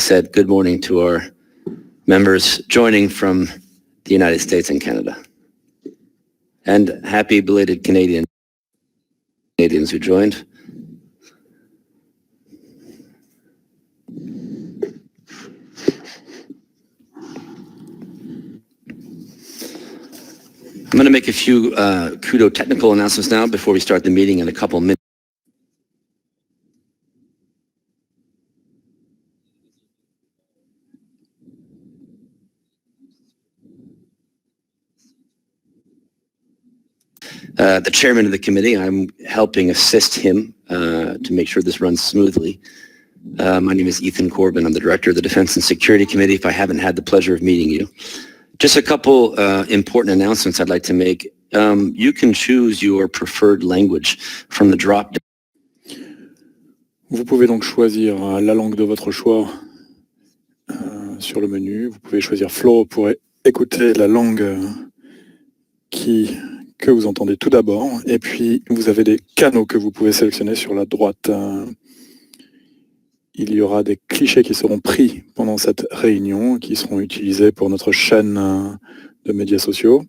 said good morning to our members joining from the United States and Canada. And happy belated Canadians who joined. I'm going to make a few Kudo technical announcements now before we start the meeting in a couple minutes. The chairman of the committee, I'm helping assist him to make sure this runs smoothly. My name is Ethan Corbin. I'm the director of the Defense and Security Committee, if I haven't had the pleasure of meeting you. Just a couple important announcements I'd like to make. You can choose your preferred language from the drop. Vous pouvez donc choisir la langue de votre choix sur le menu. Vous pouvez choisir Flow pour écouter la langue que vous entendez tout d'abord. Et puis, vous avez des canaux que vous pouvez sélectionner sur la droite. Il y aura des clichés qui seront pris pendant cette réunion, qui seront utilisés pour notre chaîne de médias sociaux.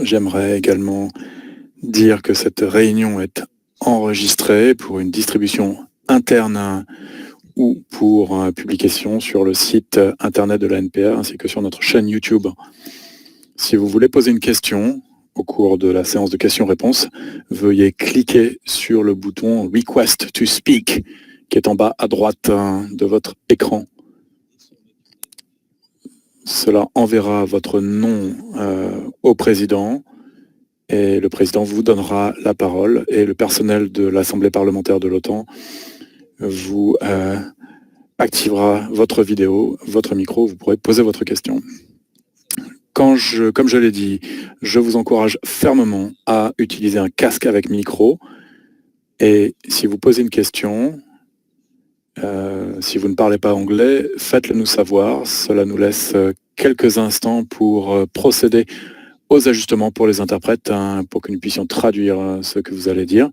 J'aimerais également dire que cette réunion est enregistrée pour une distribution interne ou pour publication sur le site internet de la NPR ainsi que sur notre chaîne YouTube. Si vous voulez poser une question au cours de la séance de questions-réponses, veuillez cliquer sur le bouton Request to Speak qui est en bas à droite de votre écran. Cela enverra votre nom au président et le président vous donnera la parole et le personnel de l'Assemblée parlementaire de l'OTAN vous activera votre vidéo, votre micro, vous pourrez poser votre question. Comme je l'ai dit, je vous encourage fermement à utiliser un casque avec micro et si vous posez une question, si vous ne parlez pas anglais, faites-le nous savoir. Cela nous laisse quelques instants pour procéder aux ajustements pour les interprètes, pour que nous puissions traduire ce que vous allez dire.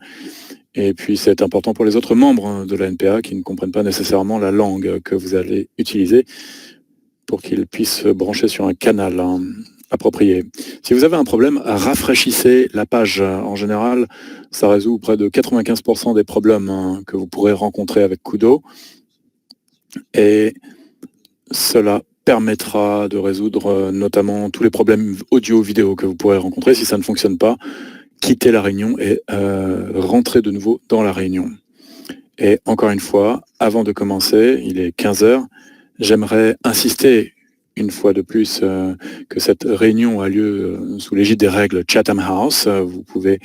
Et puis c'est important pour les autres membres de la NPA qui ne comprennent pas nécessairement la langue que vous allez utiliser pour qu'ils puissent brancher sur un canal approprié. Si vous avez un problème, rafraîchissez la page. En général, ça résout près de 95% des problèmes que vous pourrez rencontrer avec Kudo. Et cela permettra de résoudre notamment tous les problèmes audio-vidéo que vous pourrez rencontrer. Si ça ne fonctionne pas, quittez la réunion et rentrez de nouveau dans la réunion. Et encore une fois, avant de commencer, il est 15h, j'aimerais insister une fois de plus que cette réunion a lieu sous l'égide des règles Chatham House. Vous pouvez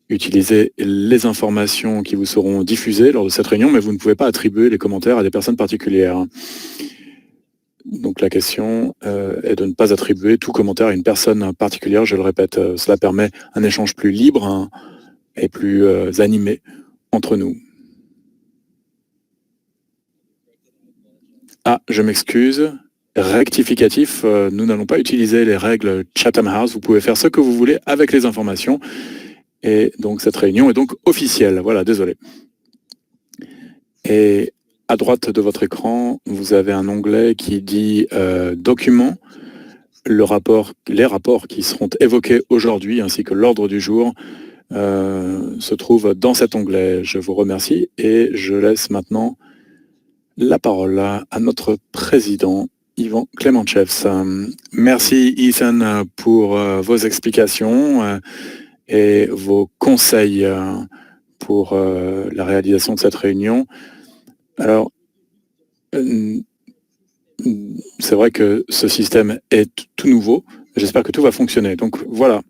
utiliser les informations qui vous seront diffusées lors de cette réunion, mais vous ne pouvez pas attribuer les commentaires à des personnes particulières. Donc la question est de ne pas attribuer tout commentaire à une personne particulière, je le répète. Cela permet un échange plus libre et plus animé entre nous. Ah, je m'excuse. Rectificatif, nous n'allons pas utiliser les règles Chatham House. Vous pouvez faire ce que vous voulez avec les informations. Et donc cette réunion est donc officielle. Voilà, désolé. Et à droite de votre écran, vous avez un onglet qui dit Documents. Les rapports qui seront évoqués aujourd'hui ainsi que l'ordre du jour se trouvent dans cet onglet. Je vous remercie et je laisse maintenant la parole à notre président, Ivan Klementchevs. Merci Ethan pour vos explications et vos conseils pour la réalisation de cette réunion. Alors, c'est vrai que ce système est tout nouveau. J'espère que tout va fonctionner. Donc voilà.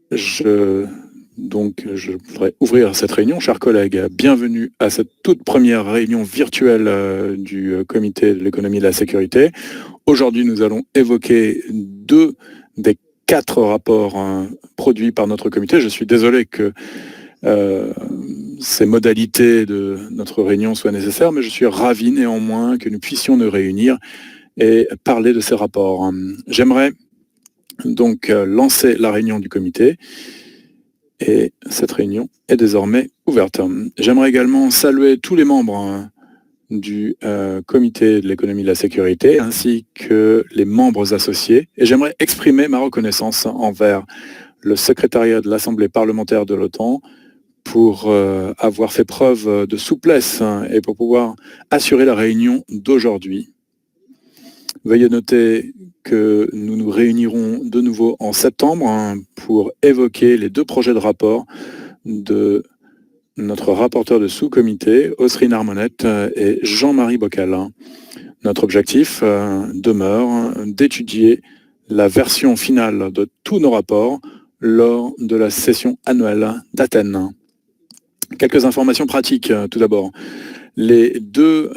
Je voudrais ouvrir cette réunion. Chers collègues, bienvenue à cette toute première réunion virtuelle du Comité de l'économie et de la sécurité. Aujourd'hui, nous allons évoquer 2 des 4 rapports produits par notre comité. Je suis désolé que ces modalités de notre réunion soient nécessaires, mais je suis ravi néanmoins que nous puissions nous réunir et parler de ces rapports. J'aimerais donc lancer la réunion du comité. Et cette réunion est désormais ouverte. J'aimerais également saluer tous les membres du comité de l'économie et de la sécurité, ainsi que les membres associés. Et j'aimerais exprimer ma reconnaissance envers le secrétariat de l'Assemblée parlementaire de l'OTAN pour avoir fait preuve de souplesse et pour pouvoir assurer la réunion d'aujourd'hui. Veuillez noter que nous nous réunirons de nouveau en septembre pour évoquer les 2 projets de rapport de notre rapporteur de sous-comité, Osrine Armonette et Jean-Marie Bocal. Notre objectif demeure d'étudier la version finale de tous nos rapports lors de la session annuelle d'Athènes. Quelques informations pratiques tout d'abord. Les 2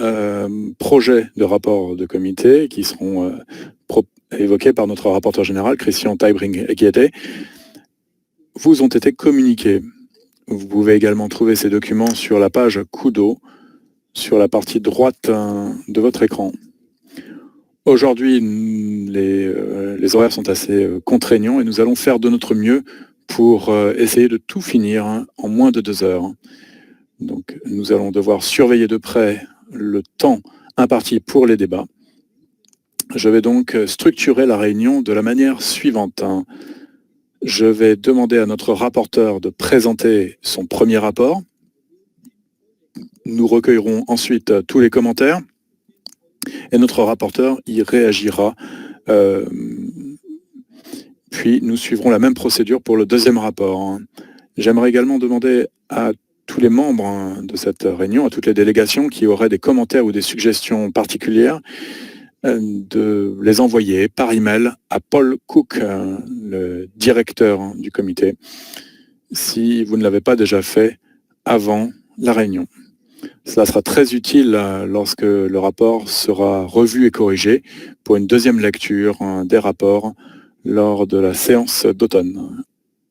projets de rapport de comité qui seront évoqués par notre rapporteur général, Christian Tybring-Guettet, vous ont été communiqués. Vous pouvez également trouver ces documents sur la page Kudo, sur la partie droite de votre écran. Aujourd'hui, les horaires sont assez contraignants et nous allons faire de notre mieux pour essayer de tout finir en moins de 2 heures. Donc, nous allons devoir surveiller de près le temps imparti pour les débats. Je vais donc structurer la réunion de la manière suivante. Je vais demander à notre rapporteur de présenter son premier rapport. Nous recueillerons ensuite tous les commentaires et notre rapporteur y réagira. Puis nous suivrons la même procédure pour le deuxième rapport. J'aimerais également demander à tous les membres de cette réunion, à toutes les délégations qui auraient des commentaires ou des suggestions particulières, de les envoyer par email à Paul Cook, le directeur du comité, si vous ne l'avez pas déjà fait avant la réunion. Cela sera très utile lorsque le rapport sera revu et corrigé pour une deuxième lecture des rapports lors de la séance d'automne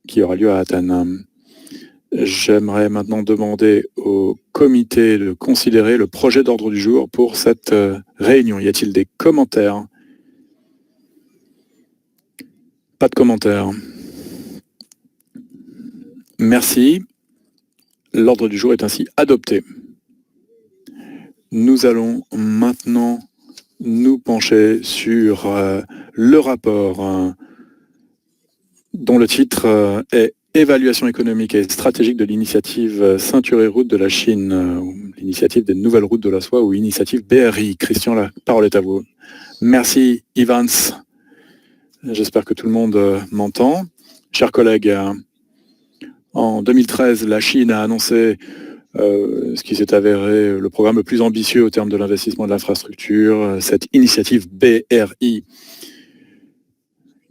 qui aura lieu à Athènes. J'aimerais maintenant demander au comité de considérer le projet d'ordre du jour pour cette réunion. Y a-t-il des commentaires? Pas de commentaires. Merci. L'ordre du jour est ainsi adopté. Nous allons maintenant nous pencher sur le rapport dont le titre est Évaluation économique et stratégique de l'initiative Ceinture et Route de la Chine, l'initiative des nouvelles routes de la soie ou initiative BRI. Christian, la parole est à vous. Merci Ivans. J'espère que tout le monde m'entend. Chers collègues, en 2013, la Chine a annoncé ce qui s'est avéré le programme le plus ambitieux au terme de l'investissement de l'infrastructure, cette initiative BRI,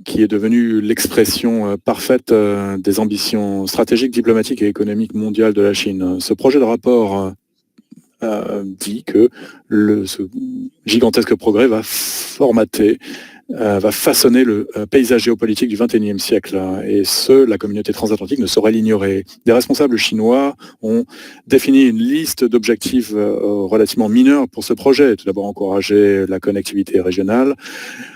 qui est devenue l'expression parfaite des ambitions stratégiques, diplomatiques et économiques mondiales de la Chine. Ce projet de rapport dit que ce gigantesque progrès va façonner le paysage géopolitique du XXIe siècle. Et la communauté transatlantique ne saurait l'ignorer. Des responsables chinois ont défini une liste d'objectifs relativement mineurs pour ce projet. Tout d'abord, encourager la connectivité régionale,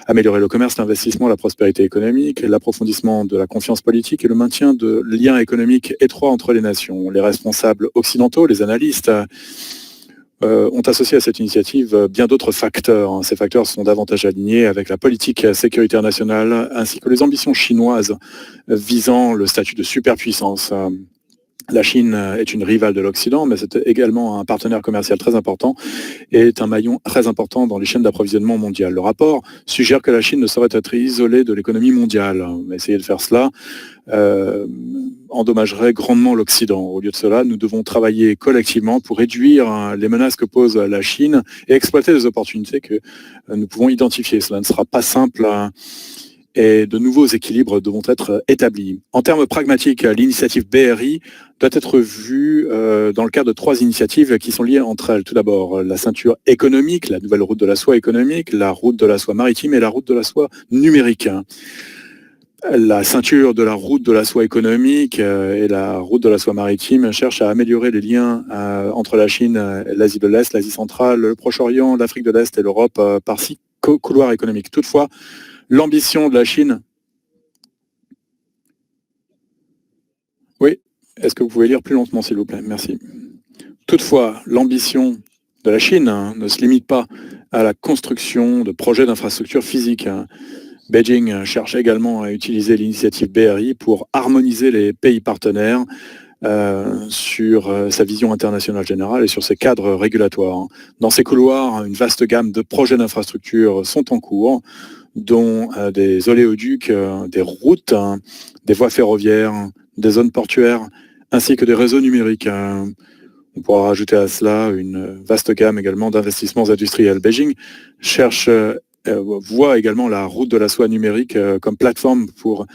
améliorer le commerce, l'investissement, la prospérité économique, l'approfondissement de la confiance politique et le maintien de liens économiques étroits entre les nations. Les responsables occidentaux, les analystes, ont associé à cette initiative bien d'autres facteurs. Ces facteurs sont davantage alignés avec la politique sécuritaire nationale ainsi que les ambitions chinoises visant le statut de superpuissance. La Chine est une rivale de l'Occident, mais c'est également un partenaire commercial très important et est un maillon très important dans les chaînes d'approvisionnement mondiales. Le rapport suggère que la Chine ne saurait être isolée de l'économie mondiale. Essayer de faire cela endommagerait grandement l'Occident. Au lieu de cela, nous devons travailler collectivement pour réduire les menaces que pose la Chine et exploiter les opportunités que nous pouvons identifier. Cela ne sera pas simple et de nouveaux équilibres devront être établis. En termes pragmatiques, l'initiative BRI doit être vue dans le cadre de 3 initiatives qui sont liées entre elles. Tout d'abord, la ceinture économique, la nouvelle route de la soie économique, la route de la soie maritime et la route de la soie numérique. La ceinture de la route de la soie économique et la route de la soie maritime cherchent à améliorer les liens entre la Chine, l'Asie de l'Est, l'Asie centrale, le Proche-Orient, l'Afrique de l'Est et l'Europe par 6 couloirs économiques. Toutefois, l'ambition de la Chine... Oui, Est-ce que vous pouvez lire plus lentement, s'il vous plaît? Merci. Toutefois, l'ambition de la Chine ne se limite pas à la construction de projets d'infrastructures physiques. Beijing cherche également à utiliser l'initiative BRI pour harmoniser les pays partenaires sur sa vision internationale générale et sur ses cadres régulatoires. Dans ces couloirs, une vaste gamme de projets d'infrastructures sont en cours, dont des oléoducs, des routes, des voies ferroviaires, des zones portuaires, ainsi que des réseaux numériques. On pourra rajouter à cela une vaste gamme également d'investissements industriels. Beijing voit également la route de la soie numérique comme plateforme pour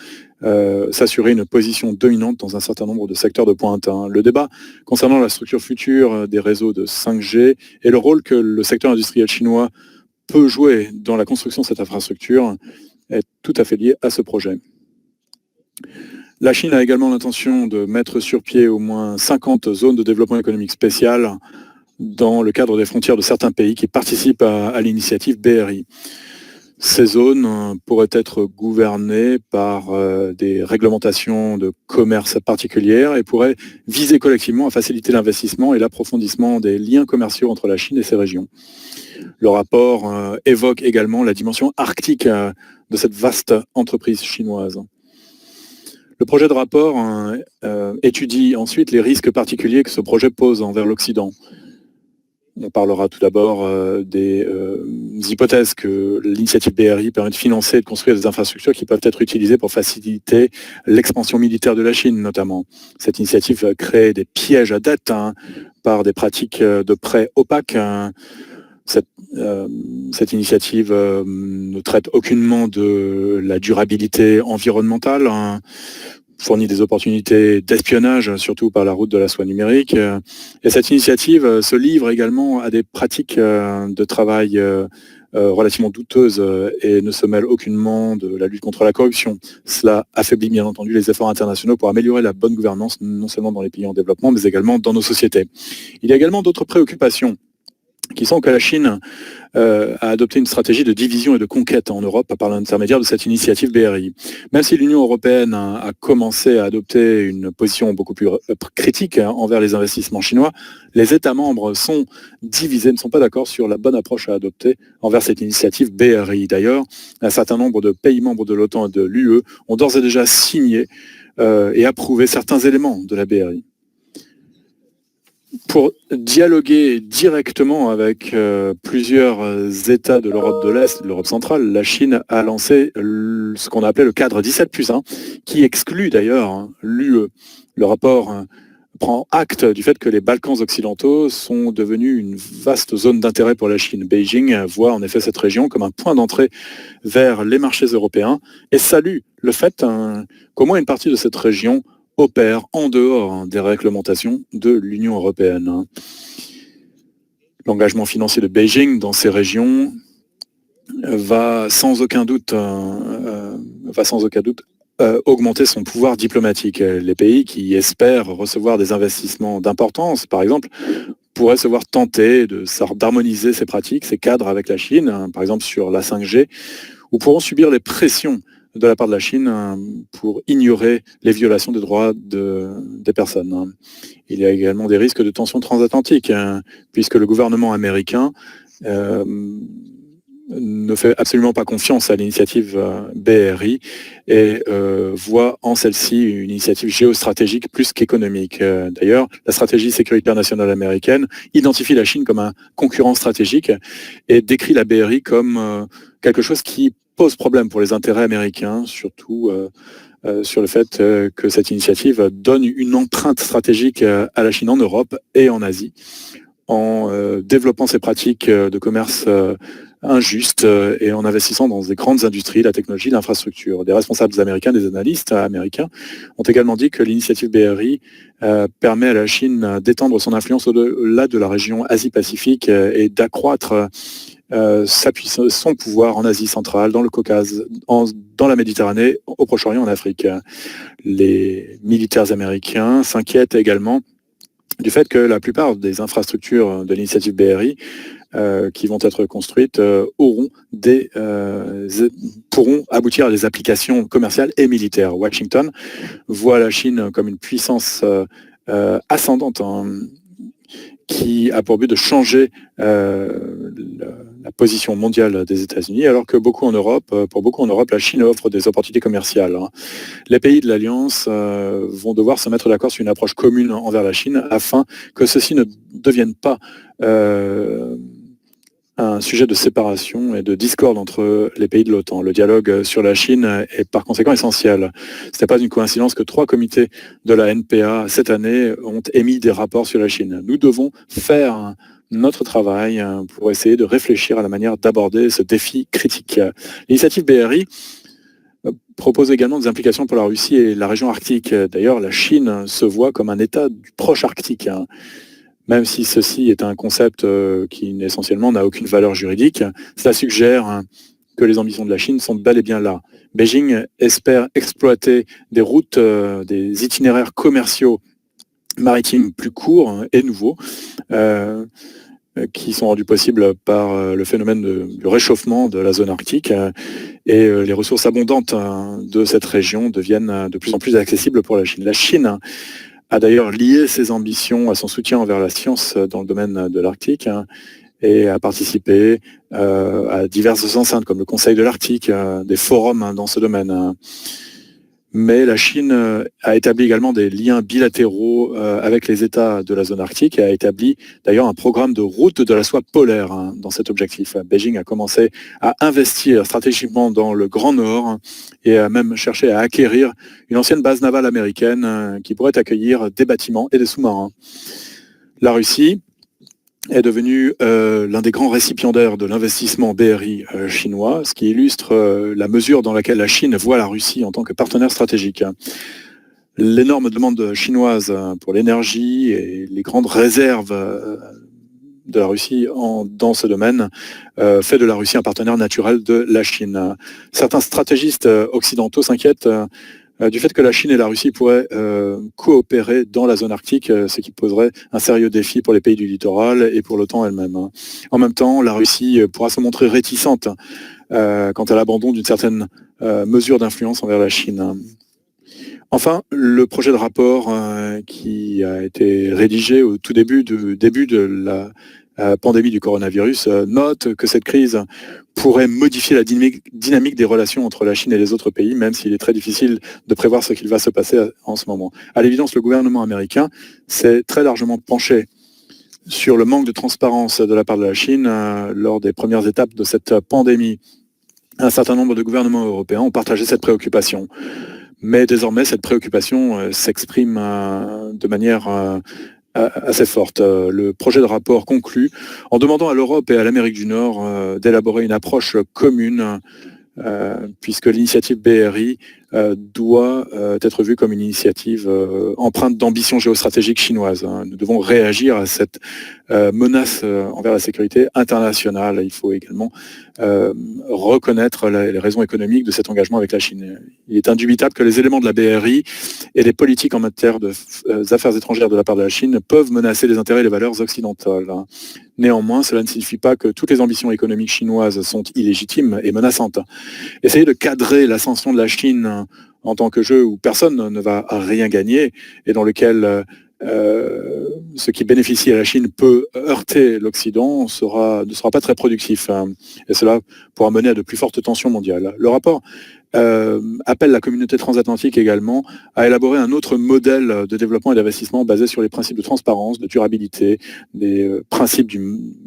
s'assurer une position dominante dans un certain nombre de secteurs de pointe. Le débat concernant la structure future des réseaux de 5G et le rôle que le secteur industriel chinois peut jouer dans la construction de cette infrastructure est tout à fait lié à ce projet. La Chine a également l'intention de mettre sur pied au moins 50 zones de développement économique spécial dans le cadre des frontières de certains pays qui participent à l'initiative BRI. Ces zones pourraient être gouvernées par des réglementations de commerce particulières et pourraient viser collectivement à faciliter l'investissement et l'approfondissement des liens commerciaux entre la Chine et ces régions. Le rapport évoque également la dimension arctique de cette vaste entreprise chinoise. Le projet de rapport étudie ensuite les risques particuliers que ce projet pose envers l'Occident. On parlera tout d'abord des hypothèses que l'initiative BRI permet de financer et de construire des infrastructures qui peuvent être utilisées pour faciliter l'expansion militaire de la Chine notamment. Cette initiative crée des pièges à dette par des pratiques de prêts opaques. Cette initiative ne traite aucunement de la durabilité environnementale, fournit des opportunités d'espionnage, surtout par la route de la soie numérique. Et cette initiative se livre également à des pratiques de travail relativement douteuses et ne se mêle aucunement de la lutte contre la corruption. Cela affaiblit bien entendu les efforts internationaux pour améliorer la bonne gouvernance, non seulement dans les pays en développement, mais également dans nos sociétés. Il y a également d'autres préoccupations qui sont que la Chine a adopté une stratégie de division et de conquête en Europe par l'intermédiaire de cette initiative BRI. Même si l'Union européenne a commencé à adopter une position beaucoup plus critique envers les investissements chinois, les États membres sont divisés, ne sont pas d'accord sur la bonne approche à adopter envers cette initiative BRI. D'ailleurs, un certain nombre de pays membres de l'OTAN et de l'UE ont d'ores et déjà signé et approuvé certains éléments de la BRI. Pour dialoguer directement avec plusieurs États de l'Europe de l'Est et de l'Europe centrale, la Chine a lancé ce qu'on a appelé le cadre 17+1, qui exclut d'ailleurs l'UE. Le rapport prend acte du fait que les Balkans occidentaux sont devenus une vaste zone d'intérêt pour la Chine. Beijing voit en effet cette région comme un point d'entrée vers les marchés européens et salue le fait qu'au moins une partie de cette région opère en dehors des réglementations de l'Union européenne. L'engagement financier de Beijing dans ces régions va sans aucun doute augmenter son pouvoir diplomatique. Les pays qui espèrent recevoir des investissements d'importance, par exemple, pourraient se voir tenter d'harmoniser ces pratiques, ces cadres avec la Chine, par exemple sur la 5G, ou pourront subir les pressions de la part de la Chine pour ignorer les violations des droits des personnes. Il y a également des risques de tensions transatlantiques, puisque le gouvernement américain ne fait absolument pas confiance à l'initiative BRI et voit en celle-ci une initiative géostratégique plus qu'économique. D'ailleurs, la stratégie sécuritaire nationale américaine identifie la Chine comme un concurrent stratégique et décrit la BRI comme quelque chose qui pose problème pour les intérêts américains, surtout sur le fait que cette initiative donne une empreinte stratégique à la Chine en Europe et en Asie, en développant ses pratiques de commerce injustes et en investissant dans des grandes industries, la technologie, l'infrastructure. Des responsables américains, des analystes américains ont également dit que l'initiative BRI permet à la Chine d'étendre son influence au-delà de la région Asie-Pacifique et d'accroître son pouvoir en Asie centrale, dans le Caucase, dans la Méditerranée, au Proche-Orient, en Afrique. Les militaires américains s'inquiètent également du fait que la plupart des infrastructures de l'initiative BRI qui vont être construites pourront aboutir à des applications commerciales et militaires. Washington voit la Chine comme une puissance ascendante, hein, qui a pour but de changer la position mondiale des États-Unis, alors que pour beaucoup en Europe, la Chine offre des opportunités commerciales, hein. Les pays de l'Alliance vont devoir se mettre d'accord sur une approche commune envers la Chine afin que ceci ne devienne pas un sujet de séparation et de discorde entre les pays de l'OTAN. Le dialogue sur la Chine est par conséquent essentiel. Ce n'est pas une coïncidence que 3 comités de la NPA cette année ont émis des rapports sur la Chine. Nous devons faire notre travail pour essayer de réfléchir à la manière d'aborder ce défi critique. L'initiative BRI propose également des implications pour la Russie et la région arctique. D'ailleurs, la Chine se voit comme un État du proche arctique, hein. Même si ceci est un concept qui essentiellement n'a aucune valeur juridique, cela suggère que les ambitions de la Chine sont bel et bien là. Beijing espère exploiter des routes, des itinéraires commerciaux maritimes plus courts et nouveaux, qui sont rendus possibles par le phénomène du réchauffement de la zone arctique, et les ressources abondantes de cette région deviennent de plus en plus accessibles pour la Chine. La Chine a d'ailleurs lié ses ambitions à son soutien envers la science dans le domaine de l'Arctique, hein, et a participé à diverses enceintes comme le Conseil de l'Arctique, des forums, hein, dans ce domaine, hein. Mais la Chine a établi également des liens bilatéraux avec les États de la zone arctique et a établi d'ailleurs un programme de route de la soie polaire, hein, dans cet objectif. Beijing a commencé à investir stratégiquement dans le Grand Nord, hein, et a même cherché à acquérir une ancienne base navale américaine qui pourrait accueillir des bâtiments et des sous-marins. La Russie est devenu l'un des grands récipiendaires de l'investissement BRI chinois, ce qui illustre la mesure dans laquelle la Chine voit la Russie en tant que partenaire stratégique. L'énorme demande chinoise pour l'énergie et les grandes réserves de la Russie dans ce domaine fait de la Russie un partenaire naturel de la Chine. Certains stratégistes occidentaux s'inquiètent du fait que la Chine et la Russie pourraient coopérer dans la zone arctique, ce qui poserait un sérieux défi pour les pays du littoral et pour l'OTAN elle-même. En même temps, la Russie pourra se montrer réticente quant à l'abandon d'une certaine mesure d'influence envers la Chine. Enfin, le projet de rapport qui a été rédigé au tout début de la pandémie du coronavirus note que cette crise pourrait modifier la dynamique des relations entre la Chine et les autres pays, même s'il est très difficile de prévoir ce qu'il va se passer en ce moment. À l'évidence, le gouvernement américain s'est très largement penché sur le manque de transparence de la part de la Chine lors des premières étapes de cette pandémie. Un certain nombre de gouvernements européens ont partagé cette préoccupation. Mais désormais, cette préoccupation s'exprime de manière assez forte. Le projet de rapport conclut en demandant à l'Europe et à l'Amérique du Nord d'élaborer une approche commune, puisque l'initiative BRI doit être vue comme une initiative empreinte d'ambition géostratégique chinoise. Nous devons réagir à cette menace envers la sécurité internationale. Il faut également reconnaître les raisons économiques de cet engagement avec la Chine. Il est indubitable que les éléments de la BRI et les politiques en matière d'affaires étrangères de la part de la Chine peuvent menacer les intérêts et les valeurs occidentales. Néanmoins, cela ne signifie pas que toutes les ambitions économiques chinoises sont illégitimes et menaçantes. Essayer de cadrer l'ascension de la Chine en tant que jeu où personne ne va rien gagner et dans lequel ce qui bénéficie à la Chine peut heurter l'Occident ne sera pas très productif, hein, et cela pourra mener à de plus fortes tensions mondiales. Le rapport appelle la communauté transatlantique également à élaborer un autre modèle de développement et d'investissement basé sur les principes de transparence, de durabilité, des principes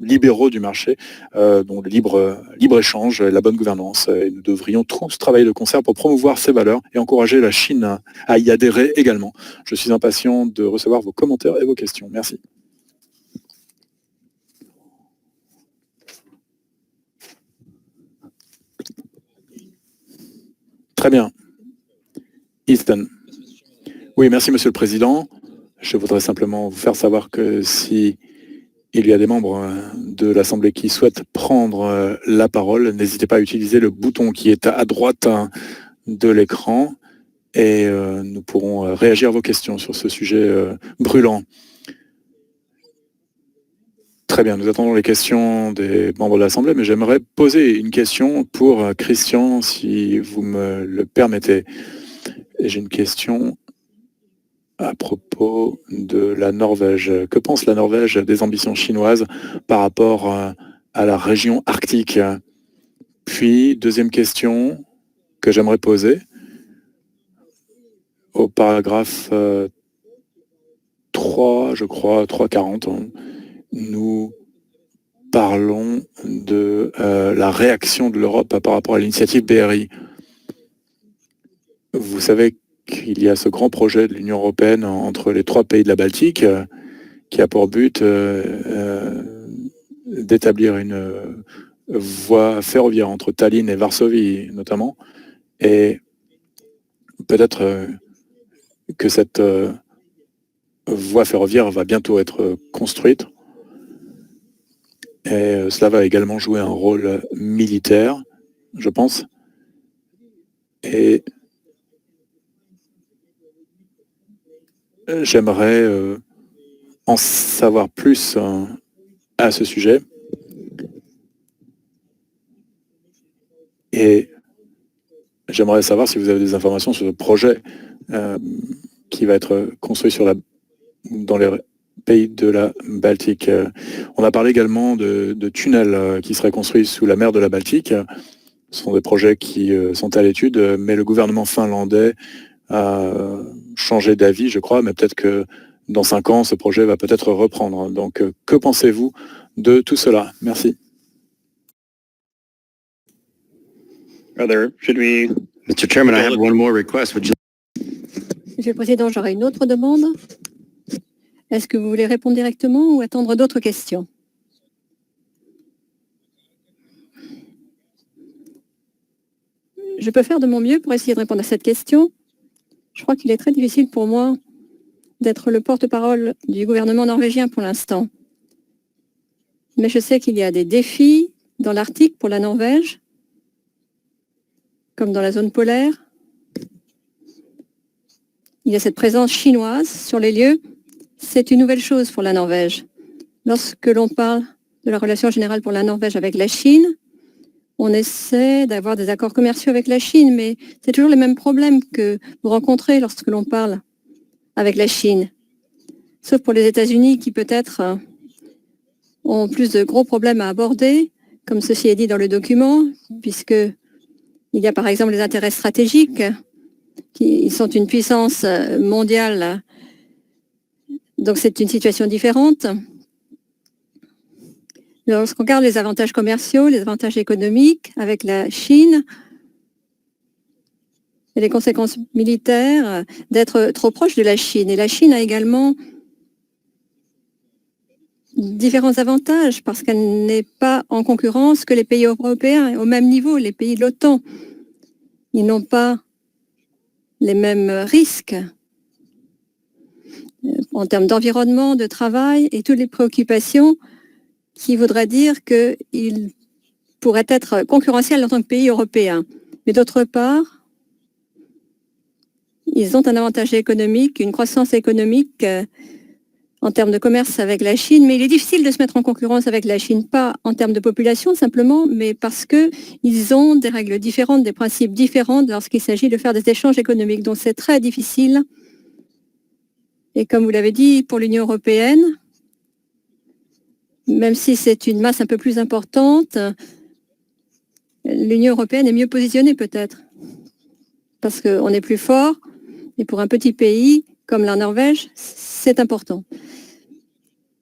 libéraux du marché, dont le libre-échange et la bonne gouvernance. Et nous devrions tous travailler de concert pour promouvoir ces valeurs et encourager la Chine à y adhérer également. Je suis impatient de recevoir vos commentaires et vos questions. Merci. Très bien. Ethan. Oui, merci Monsieur le Président. Je voudrais simplement vous faire savoir que si il y a des membres de l'Assemblée qui souhaitent prendre la parole, n'hésitez pas à utiliser le bouton qui est à droite de l'écran et nous pourrons réagir à vos questions sur ce sujet brûlant. Très bien, nous attendons les questions des membres de l'Assemblée, mais j'aimerais poser une question pour Christian, si vous me le permettez. Et j'ai une question à propos de la Norvège. Que pense la Norvège des ambitions chinoises par rapport à la région arctique? Puis, deuxième question que j'aimerais poser, au paragraphe 3, je crois, 340, nous parlons de la réaction de l'Europe par rapport à l'initiative BRI. Vous savez qu'il y a ce grand projet de l'Union européenne entre les 3 pays de la Baltique qui a pour but d'établir une voie ferroviaire entre Tallinn et Varsovie notamment. Et peut-être que cette voie ferroviaire va bientôt être construite. Et cela va également jouer un rôle militaire, je pense. Et j'aimerais en savoir plus à ce sujet. Et j'aimerais savoir si vous avez des informations sur le projet qui va être construit dans les pays de la Baltique. On a parlé également de tunnels qui seraient construits sous la mer de la Baltique. Ce sont des projets qui sont à l'étude, mais le gouvernement finlandais a changé d'avis, je crois, mais peut-être que dans 5 ans, ce projet va peut-être reprendre. Donc, que pensez-vous de tout cela? Merci. Mr. Chairman, I have one more request. Would you... Monsieur le Président, j'aurais une autre demande. Est-ce que vous voulez répondre directement ou attendre d'autres questions? Je peux faire de mon mieux pour essayer de répondre à cette question. Je crois qu'il est très difficile pour moi d'être le porte-parole du gouvernement norvégien pour l'instant. Mais je sais qu'il y a des défis dans l'Arctique pour la Norvège, comme dans la zone polaire. Il y a cette présence chinoise sur les lieux. C'est une nouvelle chose pour la Norvège. Lorsque l'on parle de la relation générale pour la Norvège avec la Chine, on essaie d'avoir des accords commerciaux avec la Chine, mais c'est toujours les mêmes problèmes que vous rencontrez lorsque l'on parle avec la Chine. Sauf pour les États-Unis qui peut-être ont plus de gros problèmes à aborder, comme ceci est dit dans le document, puisque il y a par exemple les intérêts stratégiques, qui sont une puissance mondiale. Donc c'est une situation différente. Lorsqu'on regarde les avantages commerciaux, les avantages économiques avec la Chine, et les conséquences militaires d'être trop proche de la Chine. Et la Chine a également différents avantages parce qu'elle n'est pas en concurrence que les pays européens au même niveau, les pays de l'OTAN. Ils n'ont pas les mêmes risques en termes d'environnement, de travail et toutes les préoccupations qui voudraient dire qu'ils pourraient être concurrentiels en tant que pays européens. Mais d'autre part, ils ont un avantage économique, une croissance économique en termes de commerce avec la Chine, mais il est difficile de se mettre en concurrence avec la Chine, pas en termes de population simplement, mais parce qu'ils ont des règles différentes, des principes différents lorsqu'il s'agit de faire des échanges économiques. Donc c'est très difficile. Et comme vous l'avez dit, pour l'Union européenne, même si c'est une masse un peu plus importante, l'Union européenne est mieux positionnée peut-être, parce qu'on est plus fort. Et pour un petit pays comme la Norvège, c'est important.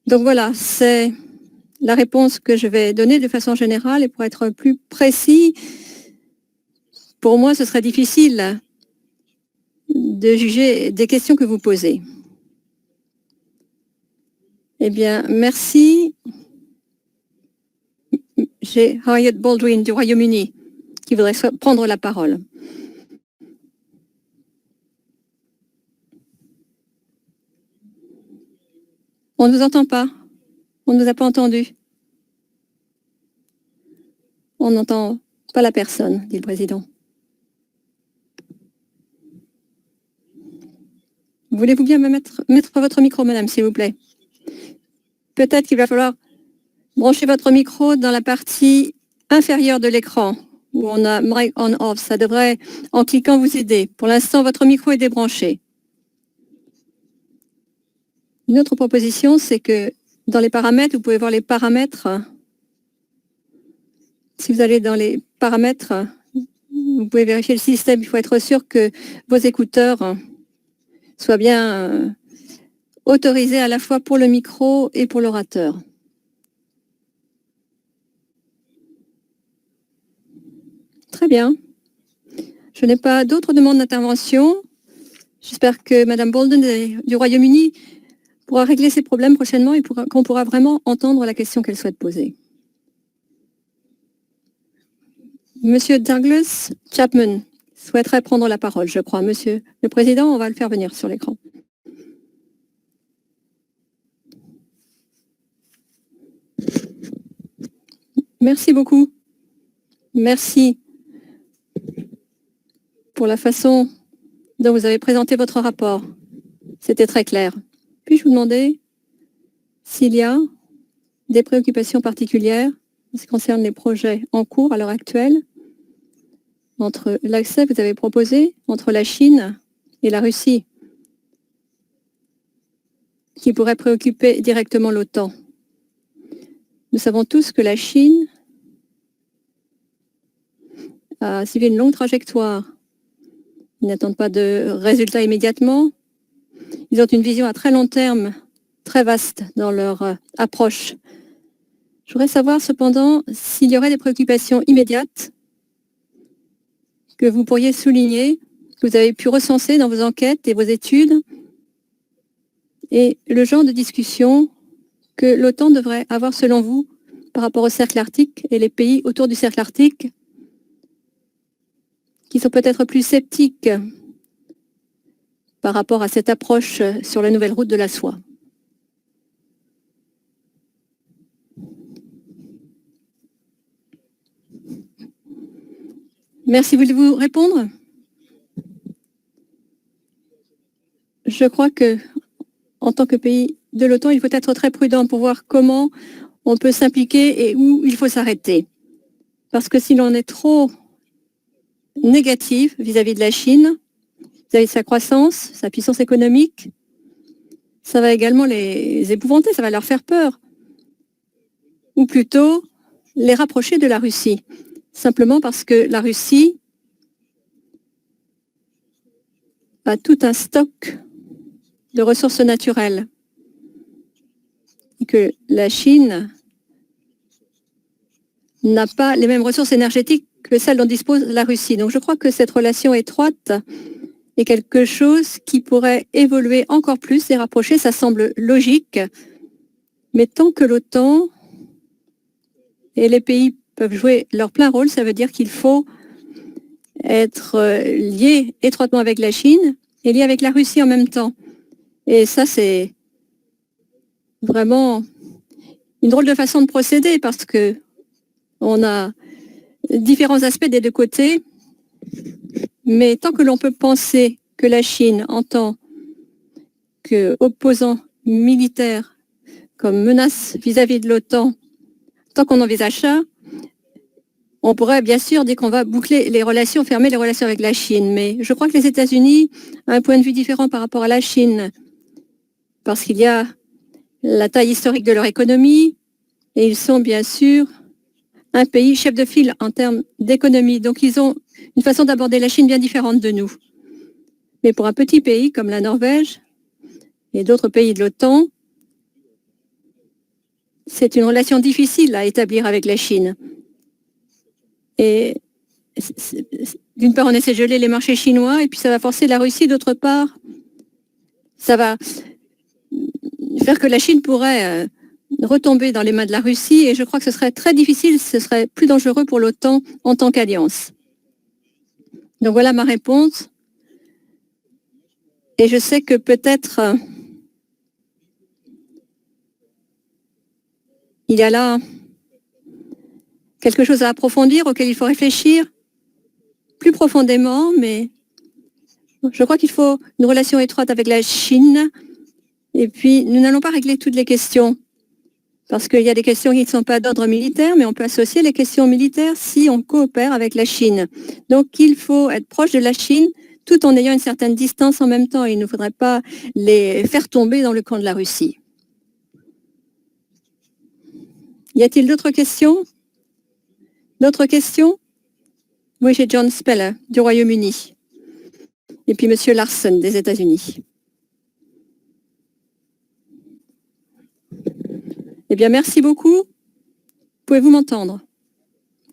Donc voilà, c'est la réponse que je vais donner de façon générale. Et pour être plus précis, pour moi, ce serait difficile de juger des questions que vous posez. Eh bien, merci. J'ai Harriet Baldwin du Royaume-Uni qui voudrait prendre la parole. On ne nous entend pas. On ne nous a pas entendus. On n'entend pas la personne, dit le président. Voulez-vous bien me mettre votre micro, madame, s'il vous plaît? Peut-être qu'il va falloir Branchez votre micro dans la partie inférieure de l'écran où on a mic on off. Ça devrait, en cliquant, vous aider. Pour l'instant, votre micro est débranché. Une autre proposition, c'est que dans les paramètres, vous pouvez voir les paramètres. Si vous allez dans les paramètres, vous pouvez vérifier le système. Il faut être sûr que vos écouteurs soient bien autorisés à la fois pour le micro et pour l'orateur. Très bien. Je n'ai pas d'autres demandes d'intervention. J'espère que Mme Bolden du Royaume-Uni pourra régler ses problèmes prochainement et qu'on pourra vraiment entendre la question qu'elle souhaite poser. Monsieur Douglas Chapman souhaiterait prendre la parole, je crois. Monsieur le Président, on va le faire venir sur l'écran. Merci beaucoup. Merci pour la façon dont vous avez présenté votre rapport. C'était très clair. Puis-je vous demander s'il y a des préoccupations particulières en ce qui concerne les projets en cours à l'heure actuelle entre l'accès que vous avez proposé entre la Chine et la Russie qui pourrait préoccuper directement l'OTAN. Nous savons tous que la Chine a suivi une longue trajectoire. Ils n'attendent pas de résultats immédiatement. Ils ont une vision à très long terme, très vaste dans leur approche. Je voudrais savoir cependant s'il y aurait des préoccupations immédiates que vous pourriez souligner, que vous avez pu recenser dans vos enquêtes et vos études, et le genre de discussion que l'OTAN devrait avoir selon vous par rapport au cercle arctique et les pays autour du cercle arctique qui sont peut-être plus sceptiques par rapport à cette approche sur la nouvelle route de la soie. Merci, voulez-vous répondre? Je crois que, en tant que pays de l'OTAN, il faut être très prudent pour voir comment on peut s'impliquer et où il faut s'arrêter. Parce que si l'on est trop négatif vis-à-vis de la Chine, vis-à-vis de sa croissance, sa puissance économique, ça va également les épouvanter, ça va leur faire peur. Ou plutôt les rapprocher de la Russie. Simplement parce que la Russie a tout un stock de ressources naturelles et que la Chine n'a pas les mêmes ressources énergétiques que celles dont dispose la Russie. Donc je crois que cette relation étroite est quelque chose qui pourrait évoluer encore plus et rapprocher, ça semble logique. Mais tant que l'OTAN et les pays peuvent jouer leur plein rôle, ça veut dire qu'il faut être lié étroitement avec la Chine et lié avec la Russie en même temps. Et ça, c'est vraiment une drôle de façon de procéder parce que on a différents aspects des deux côtés, mais tant que l'on peut penser que la Chine, en tant qu'opposant militaire, comme menace vis-à-vis de l'OTAN, tant qu'on envisage ça, on pourrait bien sûr dire qu'on va boucler les relations, fermer les relations avec la Chine, mais je crois que les États-Unis ont un point de vue différent par rapport à la Chine, parce qu'il y a la taille historique de leur économie, et ils sont bien sûr un pays chef de file en termes d'économie. Donc ils ont une façon d'aborder la Chine bien différente de nous. Mais pour un petit pays comme la Norvège et d'autres pays de l'OTAN, c'est une relation difficile à établir avec la Chine. Et d'une part, on essaie de geler les marchés chinois, et puis ça va forcer la Russie, d'autre part, ça va faire que la Chine pourrait retomber dans les mains de la Russie, et je crois que ce serait très difficile, ce serait plus dangereux pour l'OTAN en tant qu'alliance. Donc voilà ma réponse. Et je sais que peut-être il y a là quelque chose à approfondir, auquel il faut réfléchir plus profondément, mais je crois qu'il faut une relation étroite avec la Chine, et puis nous n'allons pas régler toutes les questions. Parce qu'il y a des questions qui ne sont pas d'ordre militaire, mais on peut associer les questions militaires si on coopère avec la Chine. Donc il faut être proche de la Chine tout en ayant une certaine distance en même temps. Il ne faudrait pas les faire tomber dans le camp de la Russie. Y a-t-il d'autres questions? D'autres questions? Oui, j'ai John Speller du Royaume-Uni. Et puis Monsieur Larson des États-Unis. Eh bien, merci beaucoup. Pouvez-vous m'entendre?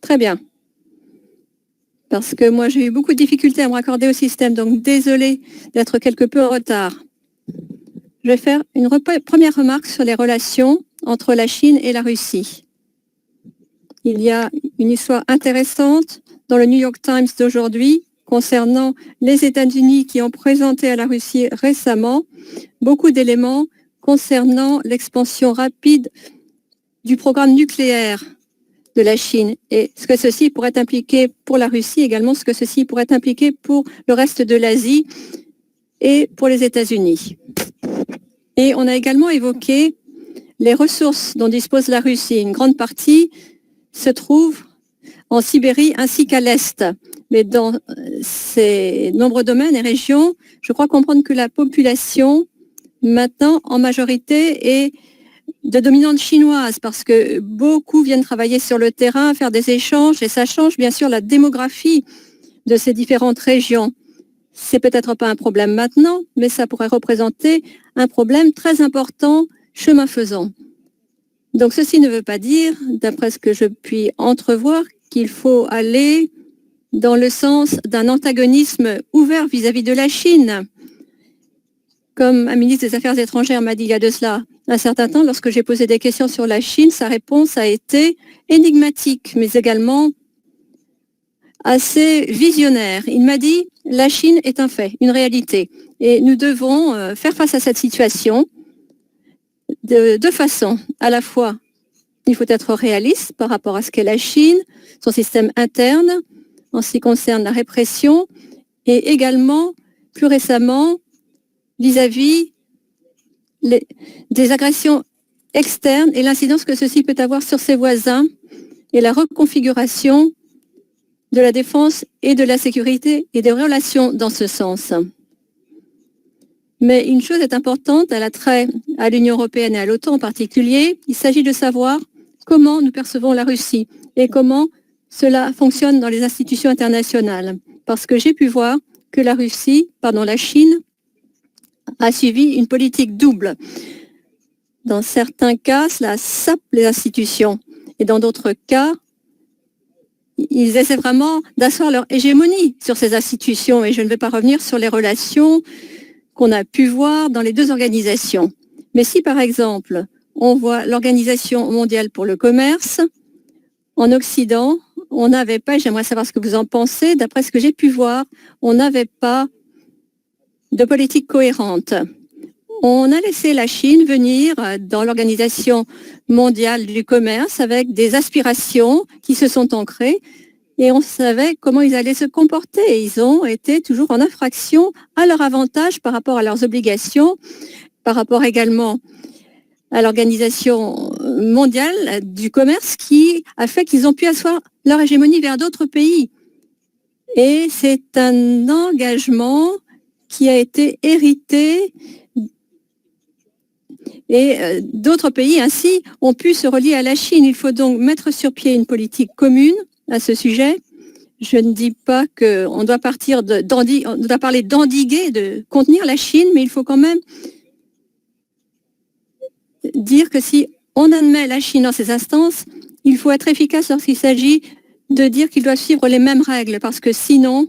Très bien. Parce que moi, j'ai eu beaucoup de difficultés à me raccorder au système, donc désolé d'être quelque peu en retard. Je vais faire une première remarque sur les relations entre la Chine et la Russie. Il y a une histoire intéressante dans le New York Times d'aujourd'hui concernant les États-Unis qui ont présenté à la Russie récemment beaucoup d'éléments concernant l'expansion rapide du programme nucléaire de la Chine et ce que ceci pourrait impliquer pour la Russie, également ce que ceci pourrait impliquer pour le reste de l'Asie et pour les États-Unis. Et on a également évoqué les ressources dont dispose la Russie. Une grande partie se trouve en Sibérie ainsi qu'à l'Est. Mais dans ces nombreux domaines et régions, je crois comprendre que la population, maintenant, en majorité, est de dominante chinoise parce que beaucoup viennent travailler sur le terrain, faire des échanges et ça change bien sûr la démographie de ces différentes régions. C'est peut-être pas un problème maintenant, mais ça pourrait représenter un problème très important chemin faisant. Donc ceci ne veut pas dire, d'après ce que je puis entrevoir, qu'il faut aller dans le sens d'un antagonisme ouvert vis-à-vis de la Chine. Comme un ministre des Affaires étrangères m'a dit il y a de cela un certain temps, lorsque j'ai posé des questions sur la Chine, sa réponse a été énigmatique, mais également assez visionnaire. Il m'a dit la Chine est un fait, une réalité, et nous devons faire face à cette situation de deux façons. À la fois, il faut être réaliste par rapport à ce qu'est la Chine, son système interne, en ce qui concerne la répression, et également, plus récemment, vis-à-vis des agressions externes et l'incidence que ceci peut avoir sur ses voisins et la reconfiguration de la défense et de la sécurité et des relations dans ce sens. Mais une chose est importante, elle a trait à l'Union européenne et à l'OTAN en particulier. Il s'agit de savoir comment nous percevons la Russie et comment cela fonctionne dans les institutions internationales. Parce que j'ai pu voir que la Chine a suivi une politique double. Dans certains cas, cela sape les institutions. Et dans d'autres cas, ils essaient vraiment d'asseoir leur hégémonie sur ces institutions. Et je ne vais pas revenir sur les relations qu'on a pu voir dans les deux organisations. Mais si, par exemple, on voit l'Organisation mondiale pour le commerce, en Occident, on n'avait pas, j'aimerais savoir ce que vous en pensez, d'après ce que j'ai pu voir, on n'avait pas de politique cohérente. On a laissé la Chine venir dans l'Organisation mondiale du commerce avec des aspirations qui se sont ancrées et on savait comment ils allaient se comporter. Et ils ont été toujours en infraction à leur avantage par rapport à leurs obligations, par rapport également à l'Organisation mondiale du commerce qui a fait qu'ils ont pu asseoir leur hégémonie vers d'autres pays. Et c'est un engagement qui a été hérité et d'autres pays ainsi ont pu se relier à la Chine. Il faut donc mettre sur pied une politique commune à ce sujet. Je ne dis pas qu'on doit on doit parler d'endiguer, de contenir la Chine, mais il faut quand même dire que si on admet la Chine dans ces instances, il faut être efficace lorsqu'il s'agit de dire qu'ils doivent suivre les mêmes règles, parce que sinon,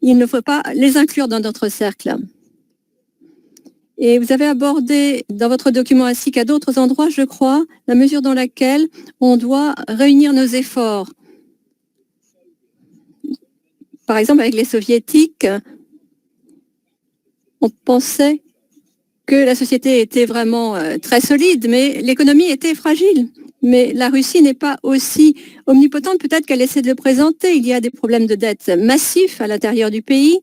il ne faut pas les inclure dans notre cercle. Et vous avez abordé dans votre document ainsi qu'à d'autres endroits, je crois, la mesure dans laquelle on doit réunir nos efforts. Par exemple, avec les soviétiques, on pensait que la société était vraiment très solide, mais l'économie était fragile. Mais la Russie n'est pas aussi omnipotente, peut-être qu'elle essaie de le présenter. Il y a des problèmes de dette massifs à l'intérieur du pays.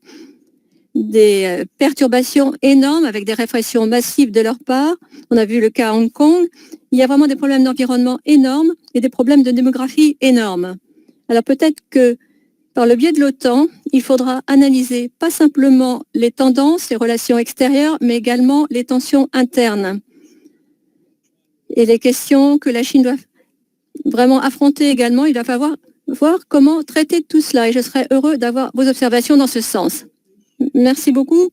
des perturbations énormes avec des répressions massives de leur part. On a vu le cas à Hong Kong. Il y a vraiment des problèmes d'environnement énormes et des problèmes de démographie énormes. Alors peut-être que par le biais de l'OTAN, il faudra analyser pas simplement les tendances, les relations extérieures, mais également les tensions internes et les questions que la Chine doit vraiment affronter également. Il va falloir voir comment traiter tout cela et je serais heureux d'avoir vos observations dans ce sens. Merci beaucoup.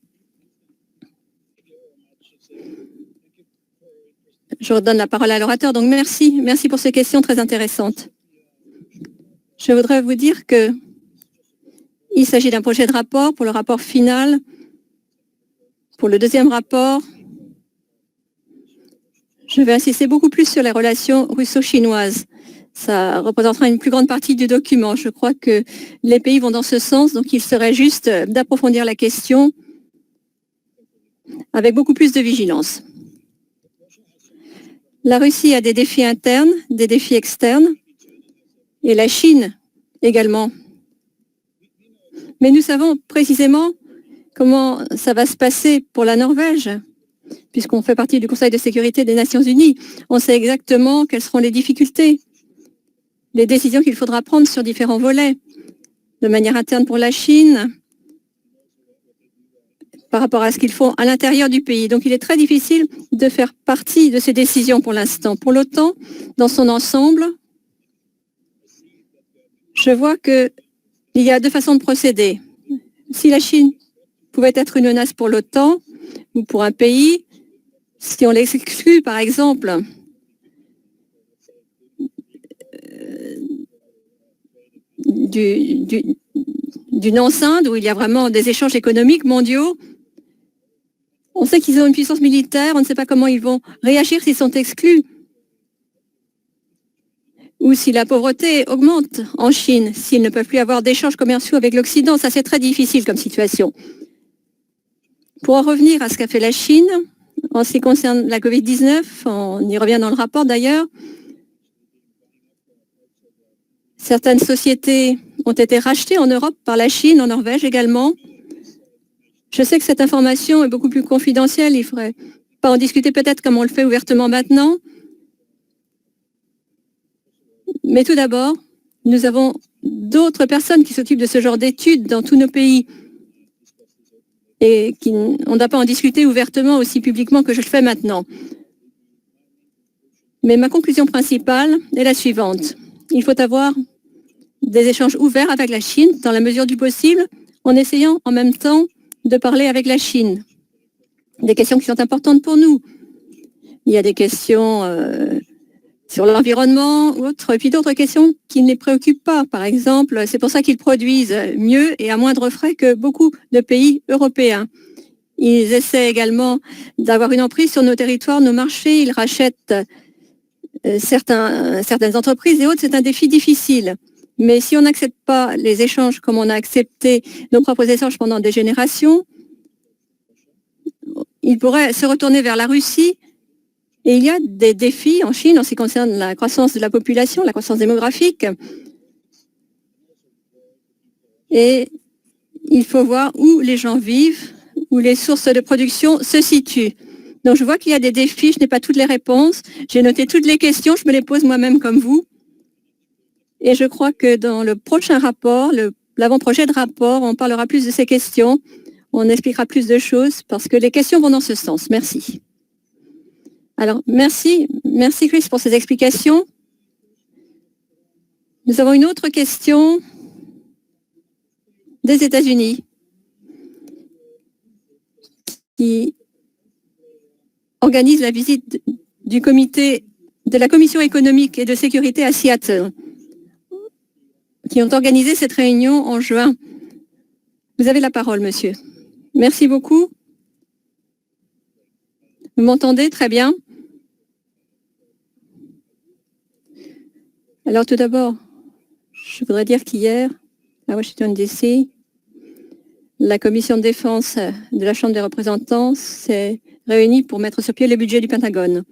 Je redonne la parole à l'orateur. Donc merci pour ces questions très intéressantes. Je voudrais vous dire que il s'agit d'un projet de rapport pour le rapport final. Pour le deuxième rapport, je vais insister beaucoup plus sur les relations russo-chinoises. Ça représentera une plus grande partie du document. Je crois que les pays vont dans ce sens, donc il serait juste d'approfondir la question avec beaucoup plus de vigilance. La Russie a des défis internes, des défis externes, et la Chine également. Mais nous savons précisément comment ça va se passer pour la Norvège, puisqu'on fait partie du Conseil de sécurité des Nations Unies. On sait exactement quelles seront les difficultés, les décisions qu'il faudra prendre sur différents volets, de manière interne pour la Chine, par rapport à ce qu'ils font à l'intérieur du pays. Donc il est très difficile de faire partie de ces décisions pour l'instant. Pour l'OTAN, dans son ensemble, je vois qu'il y a deux façons de procéder. Si la Chine pouvait être une menace pour l'OTAN ou pour un pays, si on l'exclut par exemple d'une enceinte où il y a vraiment des échanges économiques mondiaux, on sait qu'ils ont une puissance militaire, on ne sait pas comment ils vont réagir s'ils sont exclus. Ou si la pauvreté augmente en Chine, s'ils ne peuvent plus avoir d'échanges commerciaux avec l'Occident, ça c'est très difficile comme situation. Pour en revenir à ce qu'a fait la Chine, en ce qui concerne la Covid-19, on y revient dans le rapport d'ailleurs, certaines sociétés ont été rachetées en Europe par la Chine, en Norvège également. Je sais que cette information est beaucoup plus confidentielle, il ne faudrait pas en discuter peut-être comme on le fait ouvertement maintenant. Mais tout d'abord, nous avons d'autres personnes qui s'occupent de ce genre d'études dans tous nos pays et on ne doit pas en discuter ouvertement aussi publiquement que je le fais maintenant. Mais ma conclusion principale est la suivante. Il faut avoir des échanges ouverts avec la Chine dans la mesure du possible en essayant en même temps de parler avec la Chine. Des questions qui sont importantes pour nous. Il y a des questions sur l'environnement ou autres, et puis d'autres questions qui ne les préoccupent pas. Par exemple, c'est pour ça qu'ils produisent mieux et à moindre frais que beaucoup de pays européens. Ils essaient également d'avoir une emprise sur nos territoires, nos marchés. Ils rachètent certaines entreprises et autres. C'est un défi difficile. Mais si on n'accepte pas les échanges comme on a accepté nos propres échanges pendant des générations, ils pourraient se retourner vers la Russie. Et il y a des défis en Chine en ce qui concerne la croissance de la population, la croissance démographique. Et il faut voir où les gens vivent, où les sources de production se situent. Donc je vois qu'il y a des défis, je n'ai pas toutes les réponses. J'ai noté toutes les questions, je me les pose moi-même comme vous. Et je crois que dans le prochain rapport, l'avant-projet de rapport, on parlera plus de ces questions, on expliquera plus de choses parce que les questions vont dans ce sens. Merci. Alors, merci Chris pour ces explications. Nous avons une autre question des États-Unis qui organise la visite du comité de la Commission économique et de sécurité à Seattle, qui ont organisé cette réunion en juin. Vous avez la parole, monsieur. Merci beaucoup. Vous m'entendez très bien? Alors tout d'abord, je voudrais dire qu'hier, à Washington DC, la commission de défense de la Chambre des représentants s'est réunie pour mettre sur pied le budget du Pentagone.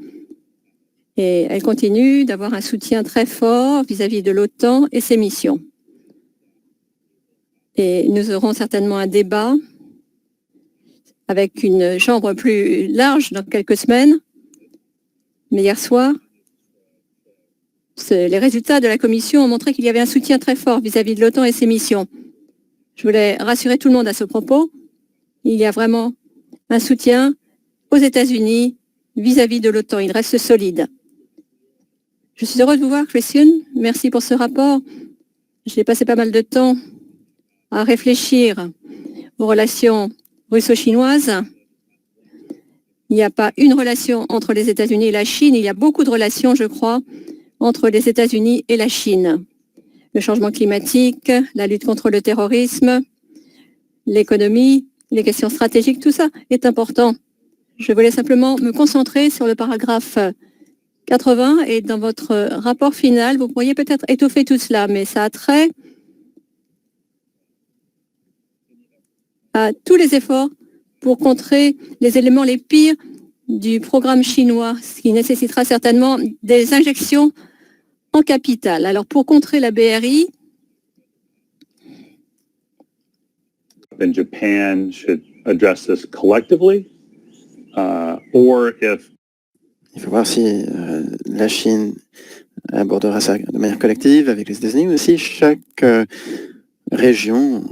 Et elle continue d'avoir un soutien très fort vis-à-vis de l'OTAN et ses missions. Et nous aurons certainement un débat avec une chambre plus large dans quelques semaines. Mais hier soir, les résultats de la Commission ont montré qu'il y avait un soutien très fort vis-à-vis de l'OTAN et ses missions. Je voulais rassurer tout le monde à ce propos. Il y a vraiment un soutien aux États-Unis vis-à-vis de l'OTAN. Il reste solide. Je suis heureuse de vous voir, Christian. Merci pour ce rapport. J'ai passé pas mal de temps à réfléchir aux relations russo-chinoises. Il n'y a pas une relation entre les États-Unis et la Chine. Il y a beaucoup de relations, je crois, entre les États-Unis et la Chine. Le changement climatique, la lutte contre le terrorisme, l'économie, les questions stratégiques, tout ça est important. Je voulais simplement me concentrer sur le paragraphe 80 et dans votre rapport final, vous pourriez peut-être étoffer tout cela, mais ça a trait à tous les efforts pour contrer les éléments les pires du programme chinois, ce qui nécessitera certainement des injections en capital. Alors pour contrer la BRI, and Japan should address this collectively, or if il faut voir si la Chine abordera ça de manière collective avec les États-Unis, ou si chaque région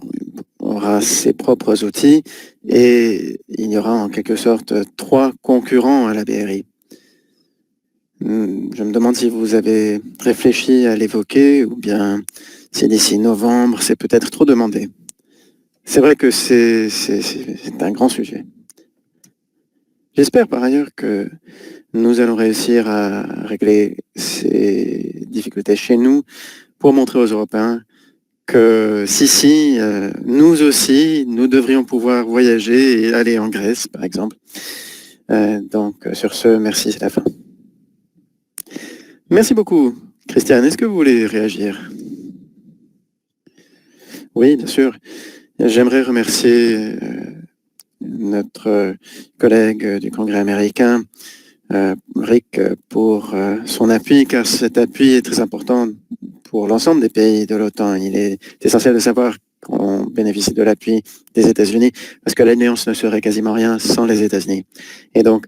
aura ses propres outils et il y aura en quelque sorte 3 concurrents à la BRI. Je me demande si vous avez réfléchi à l'évoquer ou bien si d'ici novembre, c'est peut-être trop demandé. C'est vrai que c'est un grand sujet. J'espère par ailleurs que nous allons réussir à régler ces difficultés chez nous pour montrer aux Européens que nous aussi, nous devrions pouvoir voyager et aller en Grèce, par exemple. Donc, sur ce, merci, c'est la fin. Merci beaucoup. Christiane, est-ce que vous voulez réagir? Oui, bien sûr. J'aimerais remercier notre collègue du Congrès américain, Rick, pour son appui, car cet appui est très important pour l'ensemble des pays de l'OTAN. Il est essentiel de savoir qu'on bénéficie de l'appui des États-Unis, parce que l'Alliance ne serait quasiment rien sans les États-Unis. Et donc,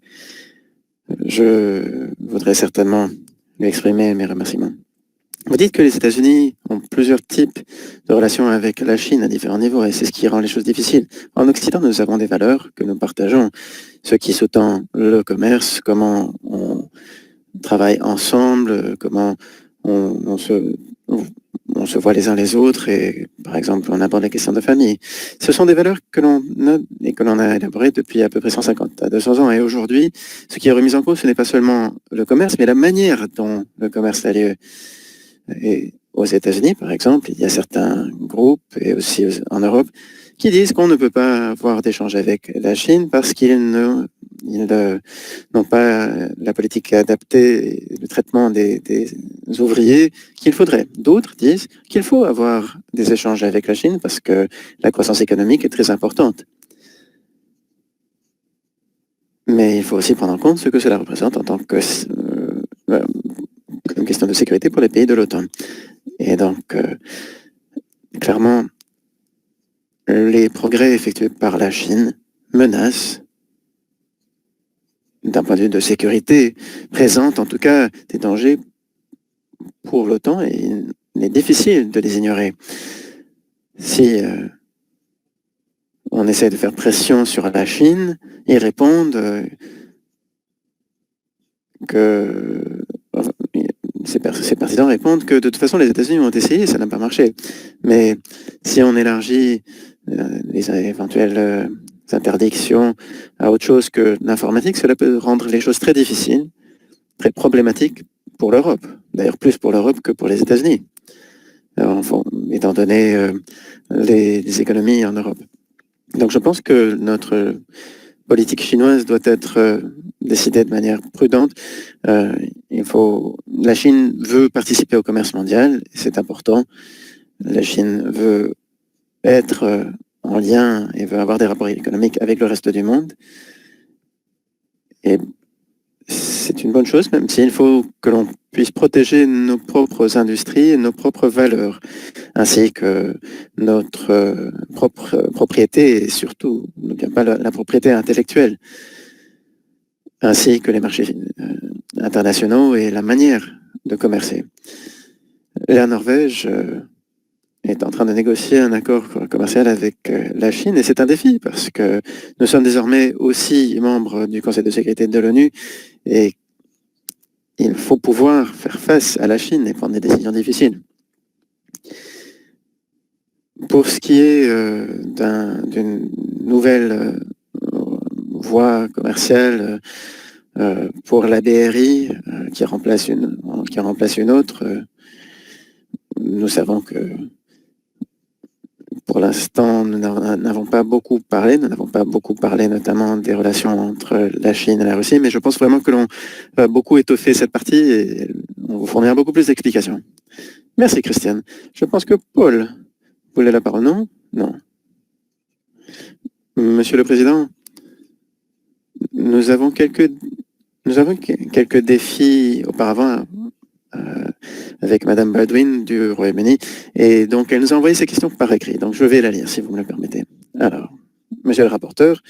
je voudrais certainement lui exprimer mes remerciements. Vous dites que les États-Unis ont plusieurs types de relations avec la Chine à différents niveaux, et c'est ce qui rend les choses difficiles. En Occident, nous avons des valeurs que nous partageons, ce qui sous-tend le commerce, comment on travaille ensemble, comment on se voit les uns les autres, et par exemple, on aborde les questions de famille. Ce sont des valeurs que l'on a et que l'on a élaborées depuis à peu près 150 à 200 ans, et aujourd'hui, ce qui est remis en cause, ce n'est pas seulement le commerce, mais la manière dont le commerce a lieu. Et aux États-Unis, par exemple, il y a certains groupes, et aussi en Europe, qui disent qu'on ne peut pas avoir d'échange avec la Chine parce qu'ils n'ont pas la politique adaptée, le traitement des ouvriers qu'il faudrait. D'autres disent qu'il faut avoir des échanges avec la Chine parce que la croissance économique est très importante. Mais il faut aussi prendre en compte ce que cela représente en tant que une question de sécurité pour les pays de l'OTAN. Et donc, clairement, les progrès effectués par la Chine menacent, d'un point de vue de sécurité, présentent en tout cas des dangers pour l'OTAN, et il est difficile de les ignorer. Si on essaie de faire pression sur la Chine, ils répondent ces présidents répondent que de toute façon les États-Unis ont essayé, ça n'a pas marché. Mais si on élargit les éventuelles interdictions à autre chose que l'informatique, cela peut rendre les choses très difficiles, très problématiques pour l'Europe. D'ailleurs plus pour l'Europe que pour les États-Unis, étant donné les économies en Europe. Donc je pense que notre politique chinoise doit être décidée de manière prudente. La Chine veut participer au commerce mondial, c'est important. La Chine veut être en lien et veut avoir des rapports économiques avec le reste du monde. Et c'est une bonne chose, même s'il faut que l'on puisse protéger nos propres industries et nos propres valeurs, ainsi que notre propre propriété et surtout, n'oublions pas la propriété intellectuelle, ainsi que les marchés internationaux et la manière de commercer. La Norvège est en train de négocier un accord commercial avec la Chine et c'est un défi parce que nous sommes désormais aussi membres du Conseil de sécurité de l'ONU et il faut pouvoir faire face à la Chine et prendre des décisions difficiles. Pour ce qui est d'une nouvelle voie commerciale pour la BRI qui remplace une autre, nous savons que pour l'instant, nous n'avons pas beaucoup parlé. Nous n'avons pas beaucoup parlé notamment des relations entre la Chine et la Russie, mais je pense vraiment que l'on va beaucoup étoffer cette partie et on vous fournira beaucoup plus d'explications. Merci, Christiane. Je pense que Paul voulait la parole, non? Non. Monsieur le Président, nous avons quelques défis auparavant avec Madame Baldwin du Royaume-Uni. Et donc, elle nous a envoyé ces questions par écrit. Donc, je vais la lire, si vous me le permettez. Alors, monsieur le rapporteur,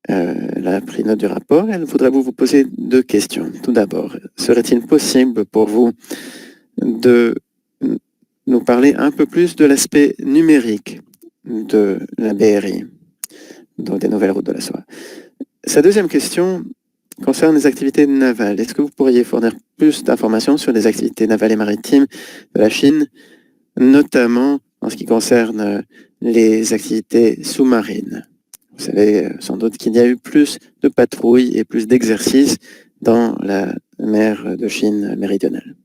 elle a pris note du rapport. Elle voudrait vous poser 2 questions. Tout d'abord, serait-il possible pour vous de nous parler un peu plus de l'aspect numérique de la BRI, donc des nouvelles routes de la soie? Sa deuxième question concerne les activités navales. Est-ce que vous pourriez fournir plus d'informations sur les activités navales et maritimes de la Chine, notamment en ce qui concerne les activités sous-marines? Vous savez sans doute qu'il y a eu plus de patrouilles et plus d'exercices dans la mer de Chine méridionale.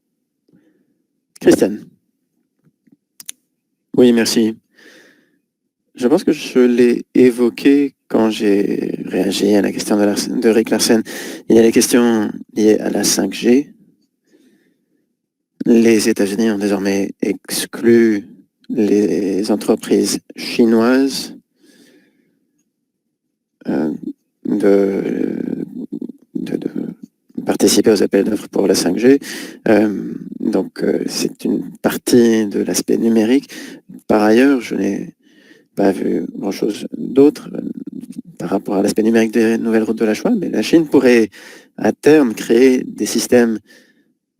Christiane. Oui, merci. Je pense que je l'ai évoqué quand j'ai réagi à la question de Rick Larsen. Il y a les questions liées à la 5G. Les États-Unis ont désormais exclu les entreprises chinoises de participer aux appels d'offres pour la 5G. Donc, c'est une partie de l'aspect numérique. Par ailleurs, je n'ai pas vu grand-chose d'autre par rapport à l'aspect numérique des nouvelles routes de la soie, mais la Chine pourrait à terme créer des systèmes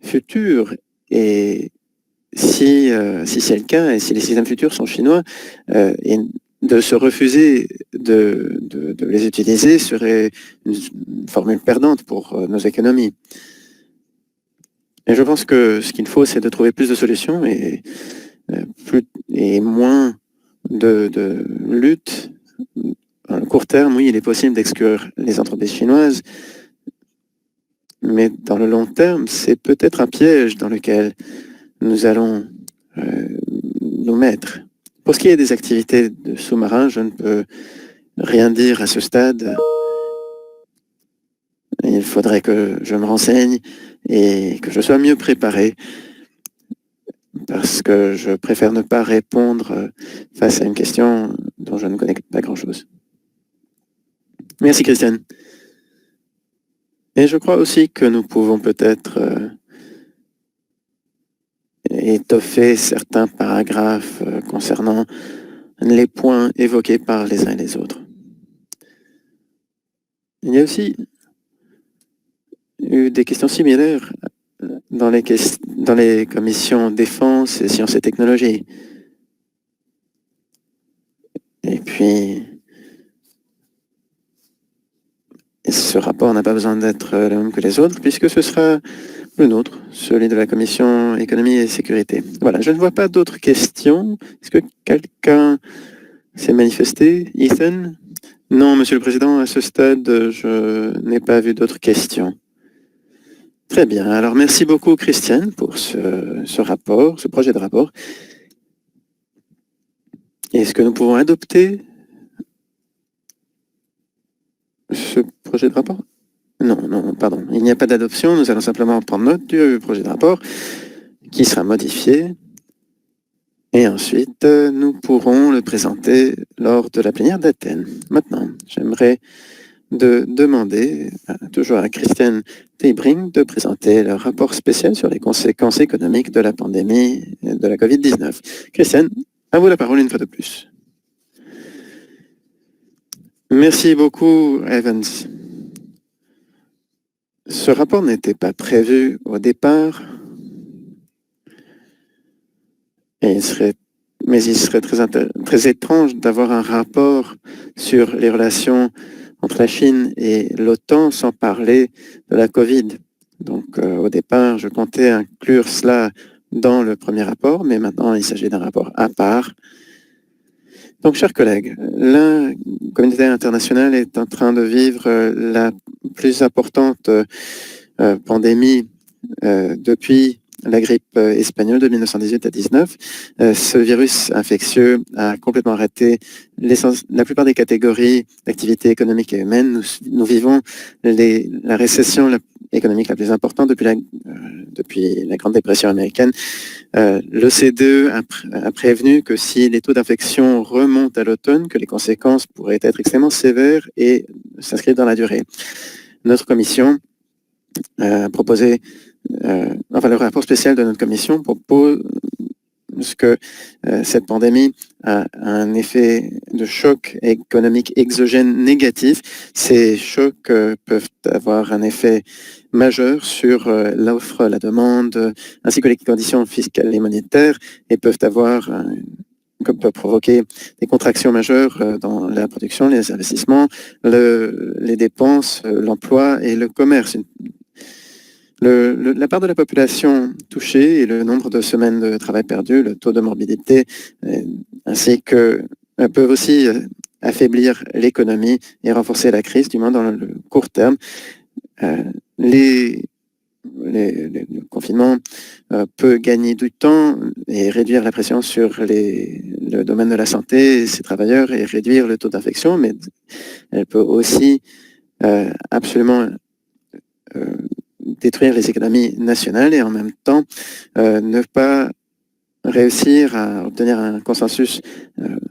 futurs et si c'est le cas et si les systèmes futurs sont chinois, et de se refuser de les utiliser serait une formule perdante pour nos économies. Et je pense que ce qu'il faut, c'est de trouver plus de solutions et moins de lutte. À court terme, oui, il est possible d'exclure les entreprises chinoises, mais dans le long terme, c'est peut-être un piège dans lequel nous allons nous mettre. Pour ce qui est des activités de sous-marins, je ne peux rien dire à ce stade. Il faudrait que je me renseigne et que je sois mieux préparé parce que je préfère ne pas répondre face à une question dont je ne connais pas grand-chose. Merci, Christiane. Et je crois aussi que nous pouvons peut-être étoffer certains paragraphes concernant les points évoqués par les uns et les autres. Il y a aussi eu des questions similaires dans les commissions défense et sciences et technologies. Et puis, ce rapport n'a pas besoin d'être le même que les autres, puisque ce sera le nôtre, celui de la commission économie et sécurité. Voilà, je ne vois pas d'autres questions. Est-ce que quelqu'un s'est manifesté? Ethan? Non, Monsieur le Président, à ce stade, je n'ai pas vu d'autres questions. Très bien. Alors, merci beaucoup, Christiane, pour ce rapport, ce projet de rapport. Est-ce que nous pouvons adopter ce projet de rapport? Non, pardon. Il n'y a pas d'adoption. Nous allons simplement prendre note du projet de rapport qui sera modifié. Et ensuite, nous pourrons le présenter lors de la plénière d'Athènes. Maintenant, j'aimerais de demander toujours à Christiane Teibring de présenter le rapport spécial sur les conséquences économiques de la pandémie de la COVID-19. Christiane, à vous la parole une fois de plus. Merci beaucoup, Evans. Ce rapport n'était pas prévu au départ, et il serait très étrange d'avoir un rapport sur les relations entre la Chine et l'OTAN sans parler de la Covid. Donc au départ, je comptais inclure cela dans le premier rapport, mais maintenant il s'agit d'un rapport à part. Donc, chers collègues, la communauté internationale est en train de vivre la plus importante pandémie depuis la grippe espagnole de 1918 à 19. Ce virus infectieux a complètement arrêté la plupart des catégories d'activité économique et humaine. Nous vivons la récession économique la plus importante depuis la Grande Dépression américaine. L'OCDE a prévenu que si les taux d'infection remontent à l'automne, que les conséquences pourraient être extrêmement sévères et s'inscrivent dans la durée. Notre commission a proposé, le rapport spécial de notre commission propose que cette pandémie a un effet de choc économique exogène négatif. Ces chocs peuvent avoir un effet majeur sur l'offre, la demande, ainsi que les conditions fiscales et monétaires, et peuvent provoquer des contractions majeures dans la production, les investissements, les dépenses, l'emploi et le commerce. La part de la population touchée et le nombre de semaines de travail perdues, le taux de morbidité, ainsi que peuvent aussi affaiblir l'économie et renforcer la crise, du moins dans le court terme. Le confinement peut gagner du temps et réduire la pression sur le domaine de la santé et ses travailleurs et réduire le taux d'infection, mais elle peut aussi absolument détruire les économies nationales et en même temps ne pas réussir à obtenir un consensus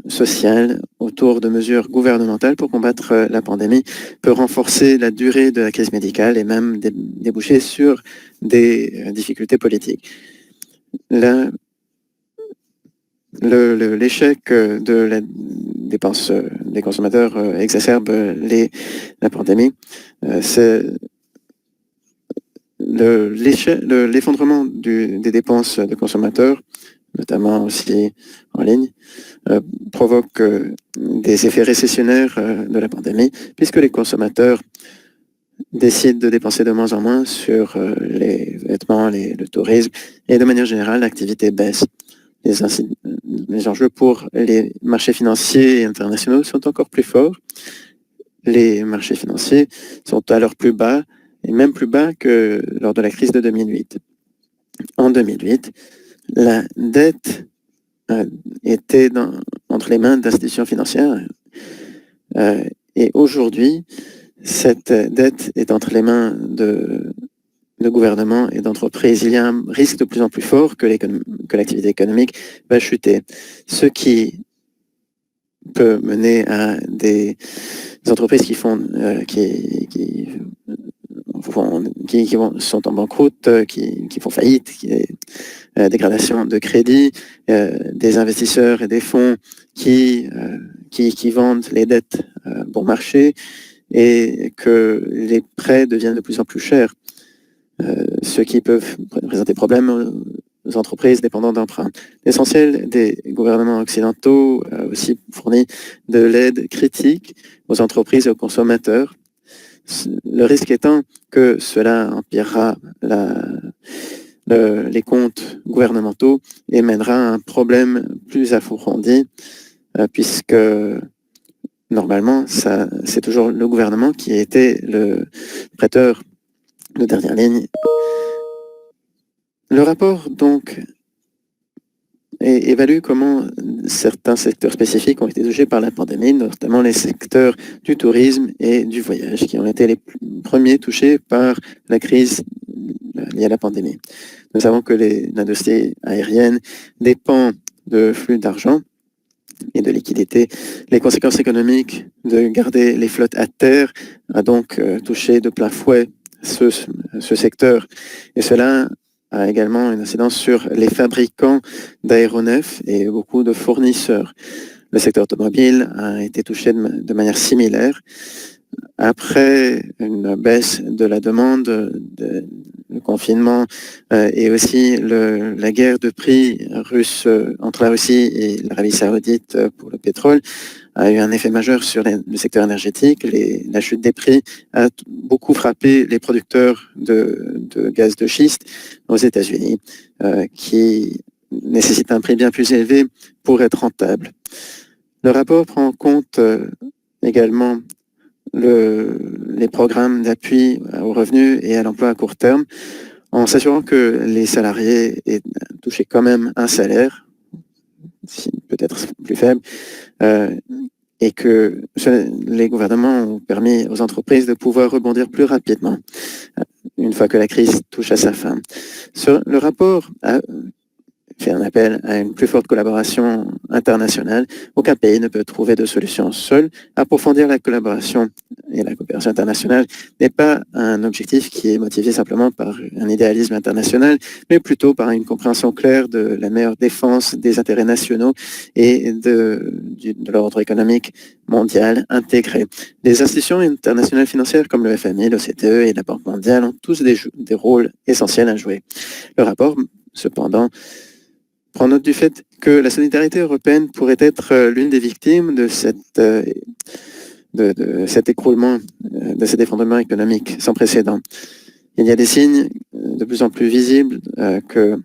social autour de mesures gouvernementales pour combattre la pandémie peut renforcer la durée de la crise médicale et même déboucher sur des difficultés politiques. L'échec de la dépense des consommateurs exacerbe la pandémie. C'est l'effondrement des dépenses de consommateurs, notamment aussi en ligne, provoque des effets récessionnaires de la pandémie, puisque les consommateurs décident de dépenser de moins en moins sur les vêtements, le tourisme, et de manière générale, l'activité baisse. Les enjeux pour les marchés financiers et internationaux sont encore plus forts. Les marchés financiers sont à leur plus bas, et même plus bas que lors de la crise de 2008. En 2008, la dette était entre les mains d'institutions financières et aujourd'hui, cette dette est entre les mains de gouvernements et d'entreprises. Il y a un risque de plus en plus fort que l'activité économique va chuter, ce qui peut mener à des entreprises qui sont en banqueroute, qui font faillite, dégradation de crédit, des investisseurs et des fonds qui vendent les dettes bon marché et que les prêts deviennent de plus en plus chers, ce qui peut présenter problème aux entreprises dépendantes d'emprunts. L'essentiel des gouvernements occidentaux a aussi fourni de l'aide critique aux entreprises et aux consommateurs. Le risque étant que cela empirera les comptes gouvernementaux et mènera à un problème plus approfondi, puisque normalement, c'est toujours le gouvernement qui a été le prêteur de dernière ligne. Le rapport, donc, évalue comment certains secteurs spécifiques ont été touchés par la pandémie, notamment les secteurs du tourisme et du voyage, qui ont été les premiers touchés par la crise liée à la pandémie. Nous savons que l'industrie aérienne dépend de flux d'argent et de liquidité. Les conséquences économiques de garder les flottes à terre a donc touché de plein fouet ce secteur. Et cela a également une incidence sur les fabricants d'aéronefs et beaucoup de fournisseurs. Le secteur automobile a été touché de manière similaire. Après une baisse de la demande, le confinement et aussi la guerre de prix russe entre la Russie et l'Arabie Saoudite pour le pétrole a eu un effet majeur sur le secteur énergétique. La chute des prix a beaucoup frappé les producteurs de gaz de schiste aux États-Unis, qui nécessitent un prix bien plus élevé pour être rentable. Le rapport prend en compte également les programmes d'appui aux revenus et à l'emploi à court terme, en s'assurant que les salariés aient touché quand même un salaire, peut-être plus faible, et que les gouvernements ont permis aux entreprises de pouvoir rebondir plus rapidement une fois que la crise touche à sa fin. Le rapport a fait un appel à une plus forte collaboration internationale. Aucun pays ne peut trouver de solution seul. Approfondir la collaboration et la coopération internationale n'est pas un objectif qui est motivé simplement par un idéalisme international, mais plutôt par une compréhension claire de la meilleure défense des intérêts nationaux et de l'ordre économique mondial intégré. Les institutions internationales financières comme le FMI, l'OCDE et la Banque mondiale ont tous des rôles essentiels à jouer. Le rapport, cependant, prend note du fait que la solidarité européenne pourrait être l'une des victimes de cet écroulement, de cet effondrement économique sans précédent. Il y a des signes de plus en plus visibles que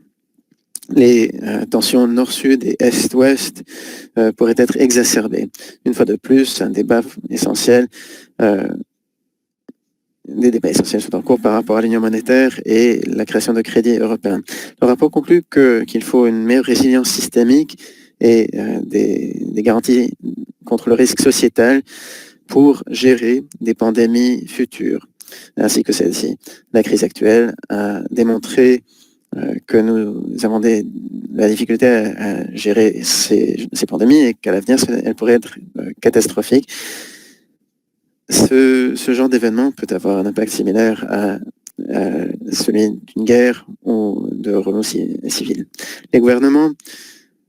les tensions nord-sud et est-ouest pourraient être exacerbées. Une fois de plus, un débat essentiel des débats essentiels sont en cours par rapport à l'union monétaire et la création de crédits européens. Le rapport conclut qu'il faut une meilleure résilience systémique et des garanties contre le risque sociétal pour gérer des pandémies futures, ainsi que celle-ci. La crise actuelle a démontré que nous avons la difficulté à gérer ces pandémies et qu'à l'avenir, elles pourraient être catastrophiques. Ce genre d'événement peut avoir un impact similaire à celui d'une guerre ou de remous civils. Les gouvernements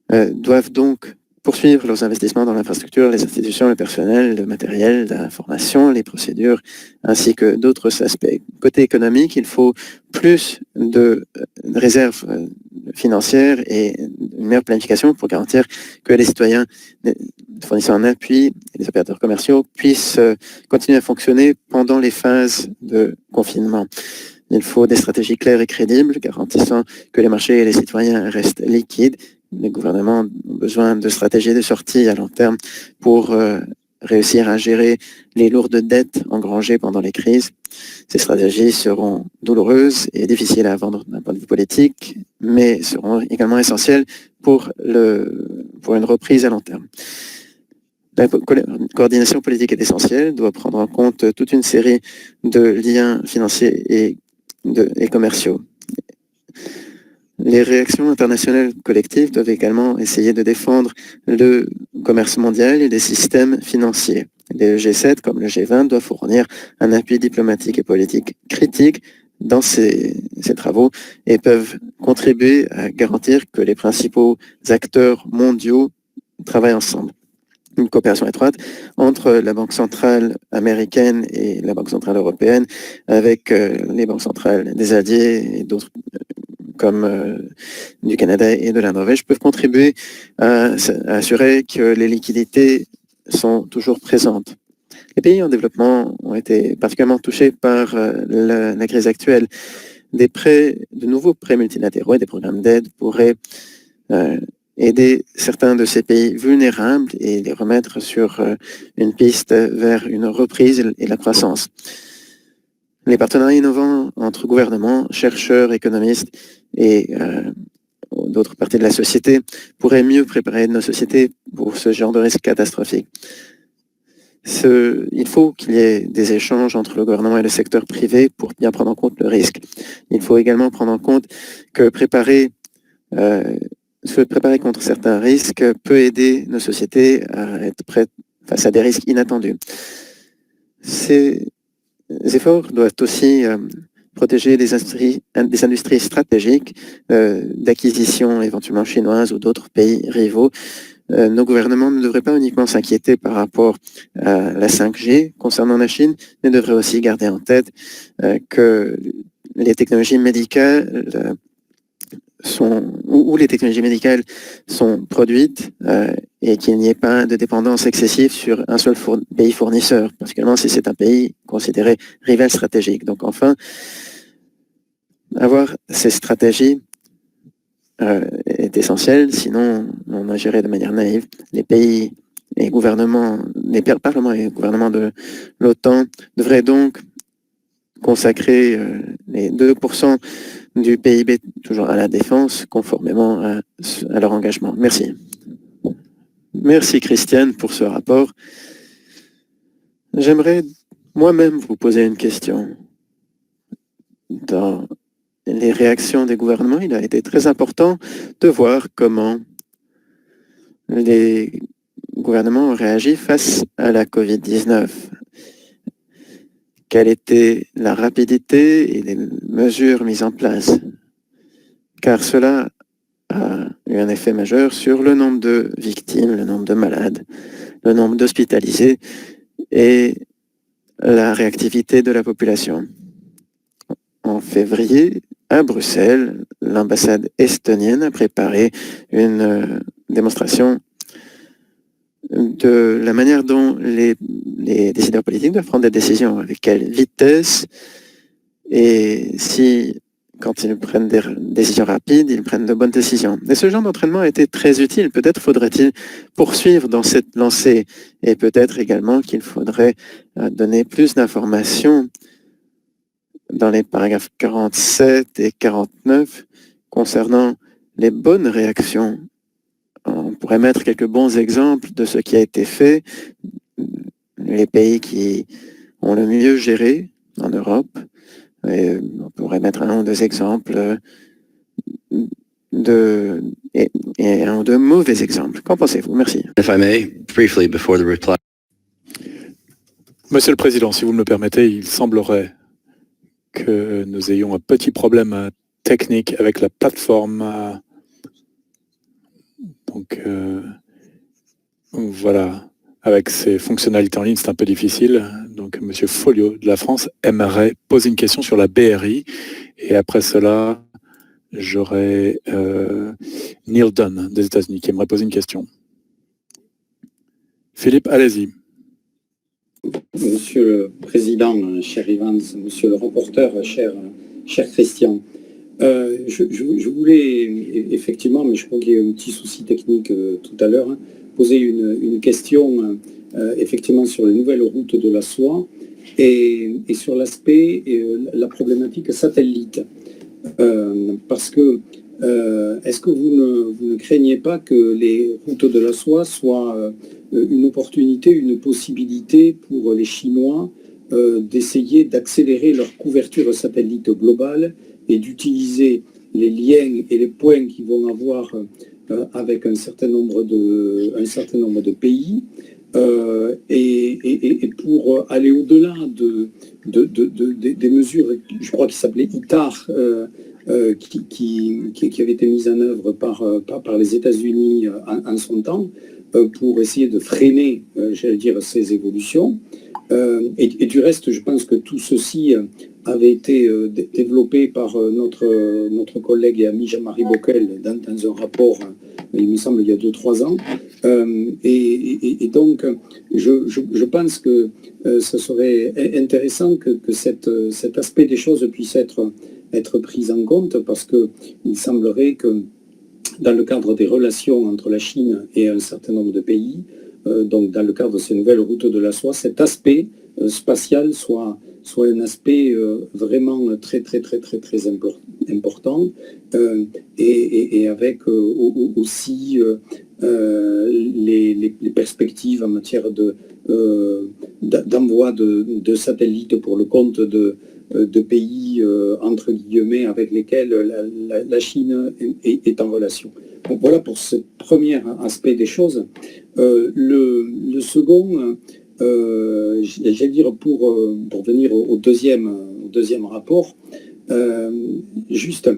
doivent donc poursuivre leurs investissements dans l'infrastructure, les institutions, le personnel, le matériel, la formation, les procédures, ainsi que d'autres aspects. Côté économique, il faut plus de réserves financières et une meilleure planification pour garantir que les citoyens fournissant un appui et les opérateurs commerciaux puissent continuer à fonctionner pendant les phases de confinement. Il faut des stratégies claires et crédibles, garantissant que les marchés et les citoyens restent liquides. Les gouvernements ont besoin de stratégies de sortie à long terme pour réussir à gérer les lourdes dettes engrangées pendant les crises. Ces stratégies seront douloureuses et difficiles à vendre d'un point de vue politique, mais seront également essentielles pour une reprise à long terme. La coordination politique est essentielle, doit prendre en compte toute une série de liens financiers et commerciaux. Les réactions internationales collectives doivent également essayer de défendre le commerce mondial et les systèmes financiers. Les G7 comme le G20 doivent fournir un appui diplomatique et politique critique dans ces travaux et peuvent contribuer à garantir que les principaux acteurs mondiaux travaillent ensemble. Une coopération étroite entre la Banque centrale américaine et la Banque centrale européenne, avec les banques centrales des alliés et d'autres comme du Canada et de la Norvège, peuvent contribuer à assurer que les liquidités sont toujours présentes. Les pays en développement ont été particulièrement touchés par la crise actuelle. De nouveaux prêts multilatéraux et des programmes d'aide pourraient aider certains de ces pays vulnérables et les remettre sur une piste vers une reprise et la croissance. Les partenariats innovants entre gouvernements, chercheurs, économistes et d'autres parties de la société pourraient mieux préparer nos sociétés pour ce genre de risque catastrophique. Il faut qu'il y ait des échanges entre le gouvernement et le secteur privé pour bien prendre en compte le risque. Il faut également prendre en compte que préparer se préparer contre certains risques peut aider nos sociétés à être prêtes face à des risques inattendus. Ces efforts doivent aussi protéger des industries stratégiques d'acquisition éventuellement chinoise ou d'autres pays rivaux. Nos gouvernements ne devraient pas uniquement s'inquiéter par rapport à la 5G concernant la Chine, mais devraient aussi garder en tête que les technologies médicales où les technologies médicales sont produites et qu'il n'y ait pas de dépendance excessive sur un seul pays fournisseur, particulièrement si c'est un pays considéré rival stratégique. Donc enfin, avoir ces stratégies est essentiel, sinon on agirait de manière naïve. Les pays et gouvernements, les parlements et gouvernements de l'OTAN devraient donc consacrer les 2% du PIB toujours à la défense, conformément à leur engagement. Merci. Merci Christiane pour ce rapport. J'aimerais moi-même vous poser une question. Dans les réactions des gouvernements, il a été très important de voir comment les gouvernements ont réagi face à la COVID-19. Quelle était la rapidité et les mesures mises en place? Car cela a eu un effet majeur sur le nombre de victimes, le nombre de malades, le nombre d'hospitalisés et la réactivité de la population. En février, à Bruxelles, l'ambassade estonienne a préparé une démonstration de la manière dont les décideurs politiques doivent prendre des décisions, avec quelle vitesse, et si, quand ils prennent des décisions rapides, ils prennent de bonnes décisions. Et ce genre d'entraînement a été très utile. Peut-être faudrait-il poursuivre dans cette lancée, et peut-être également qu'il faudrait donner plus d'informations dans les paragraphes 47 et 49 concernant les bonnes réactions. On pourrait mettre quelques bons exemples de ce qui a été fait. Les pays qui ont le mieux géré en Europe. Et on pourrait mettre un ou deux exemples et un ou deux mauvais exemples. Qu'en pensez-vous? Merci. If I may, briefly before the reply. Monsieur le Président, si vous me le permettez, il semblerait que nous ayons un petit problème technique avec la plateforme. Donc voilà, avec ces fonctionnalités en ligne, c'est un peu difficile. Donc Monsieur Folliot de la France aimerait poser une question sur la BRI. Et après cela, j'aurai Neil Dunn des États-Unis qui aimerait poser une question. Philippe, allez-y. Monsieur le Président, cher Evans, Monsieur le rapporteur, cher Christian, je voulais effectivement, mais je crois qu'il y a eu un petit souci technique tout à l'heure, poser une question effectivement sur les nouvelles routes de la soie et sur l'aspect, la problématique satellite. Parce que est-ce que vous ne craignez pas que les routes de la soie soient une opportunité, une possibilité pour les Chinois d'essayer d'accélérer leur couverture satellite globale et d'utiliser les liens et les points qu'ils vont avoir avec un certain nombre de pays et pour aller au-delà des mesures, je crois qu'il s'appelait ITAR, qui avait été mise en œuvre par les États-Unis en son temps, pour essayer de freiner, j'allais dire, ces évolutions. Et du reste, je pense que tout ceci avait été développé par notre collègue et ami Jean-Marie Bockel dans un rapport, il me semble, il y a 2-3 ans. Et donc, je pense que ce serait intéressant que cet aspect des choses puisse être pris en compte, parce qu'il semblerait que dans le cadre des relations entre la Chine et un certain nombre de pays, donc dans le cadre de ces nouvelles routes de la soie, cet aspect spatial soit un aspect vraiment très important, et avec aussi les perspectives en matière d'envoi de satellites pour le compte de pays, entre guillemets, avec lesquels la Chine est en relation. Donc, voilà pour ce premier aspect des choses. Le second, j'allais dire, pour venir au deuxième rapport, juste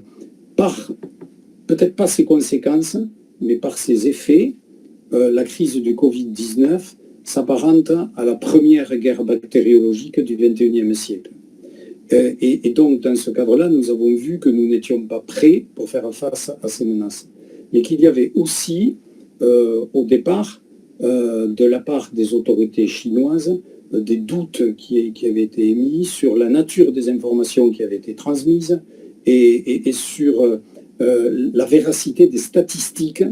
peut-être pas ses conséquences, mais par ses effets, la crise du Covid-19 s'apparente à la première guerre bactériologique du XXIe siècle. Et donc, dans ce cadre-là, nous avons vu que nous n'étions pas prêts pour faire face à ces menaces. Mais qu'il y avait aussi, au départ, de la part des autorités chinoises, des doutes qui avaient été émis sur la nature des informations qui avaient été transmises et sur la véracité des statistiques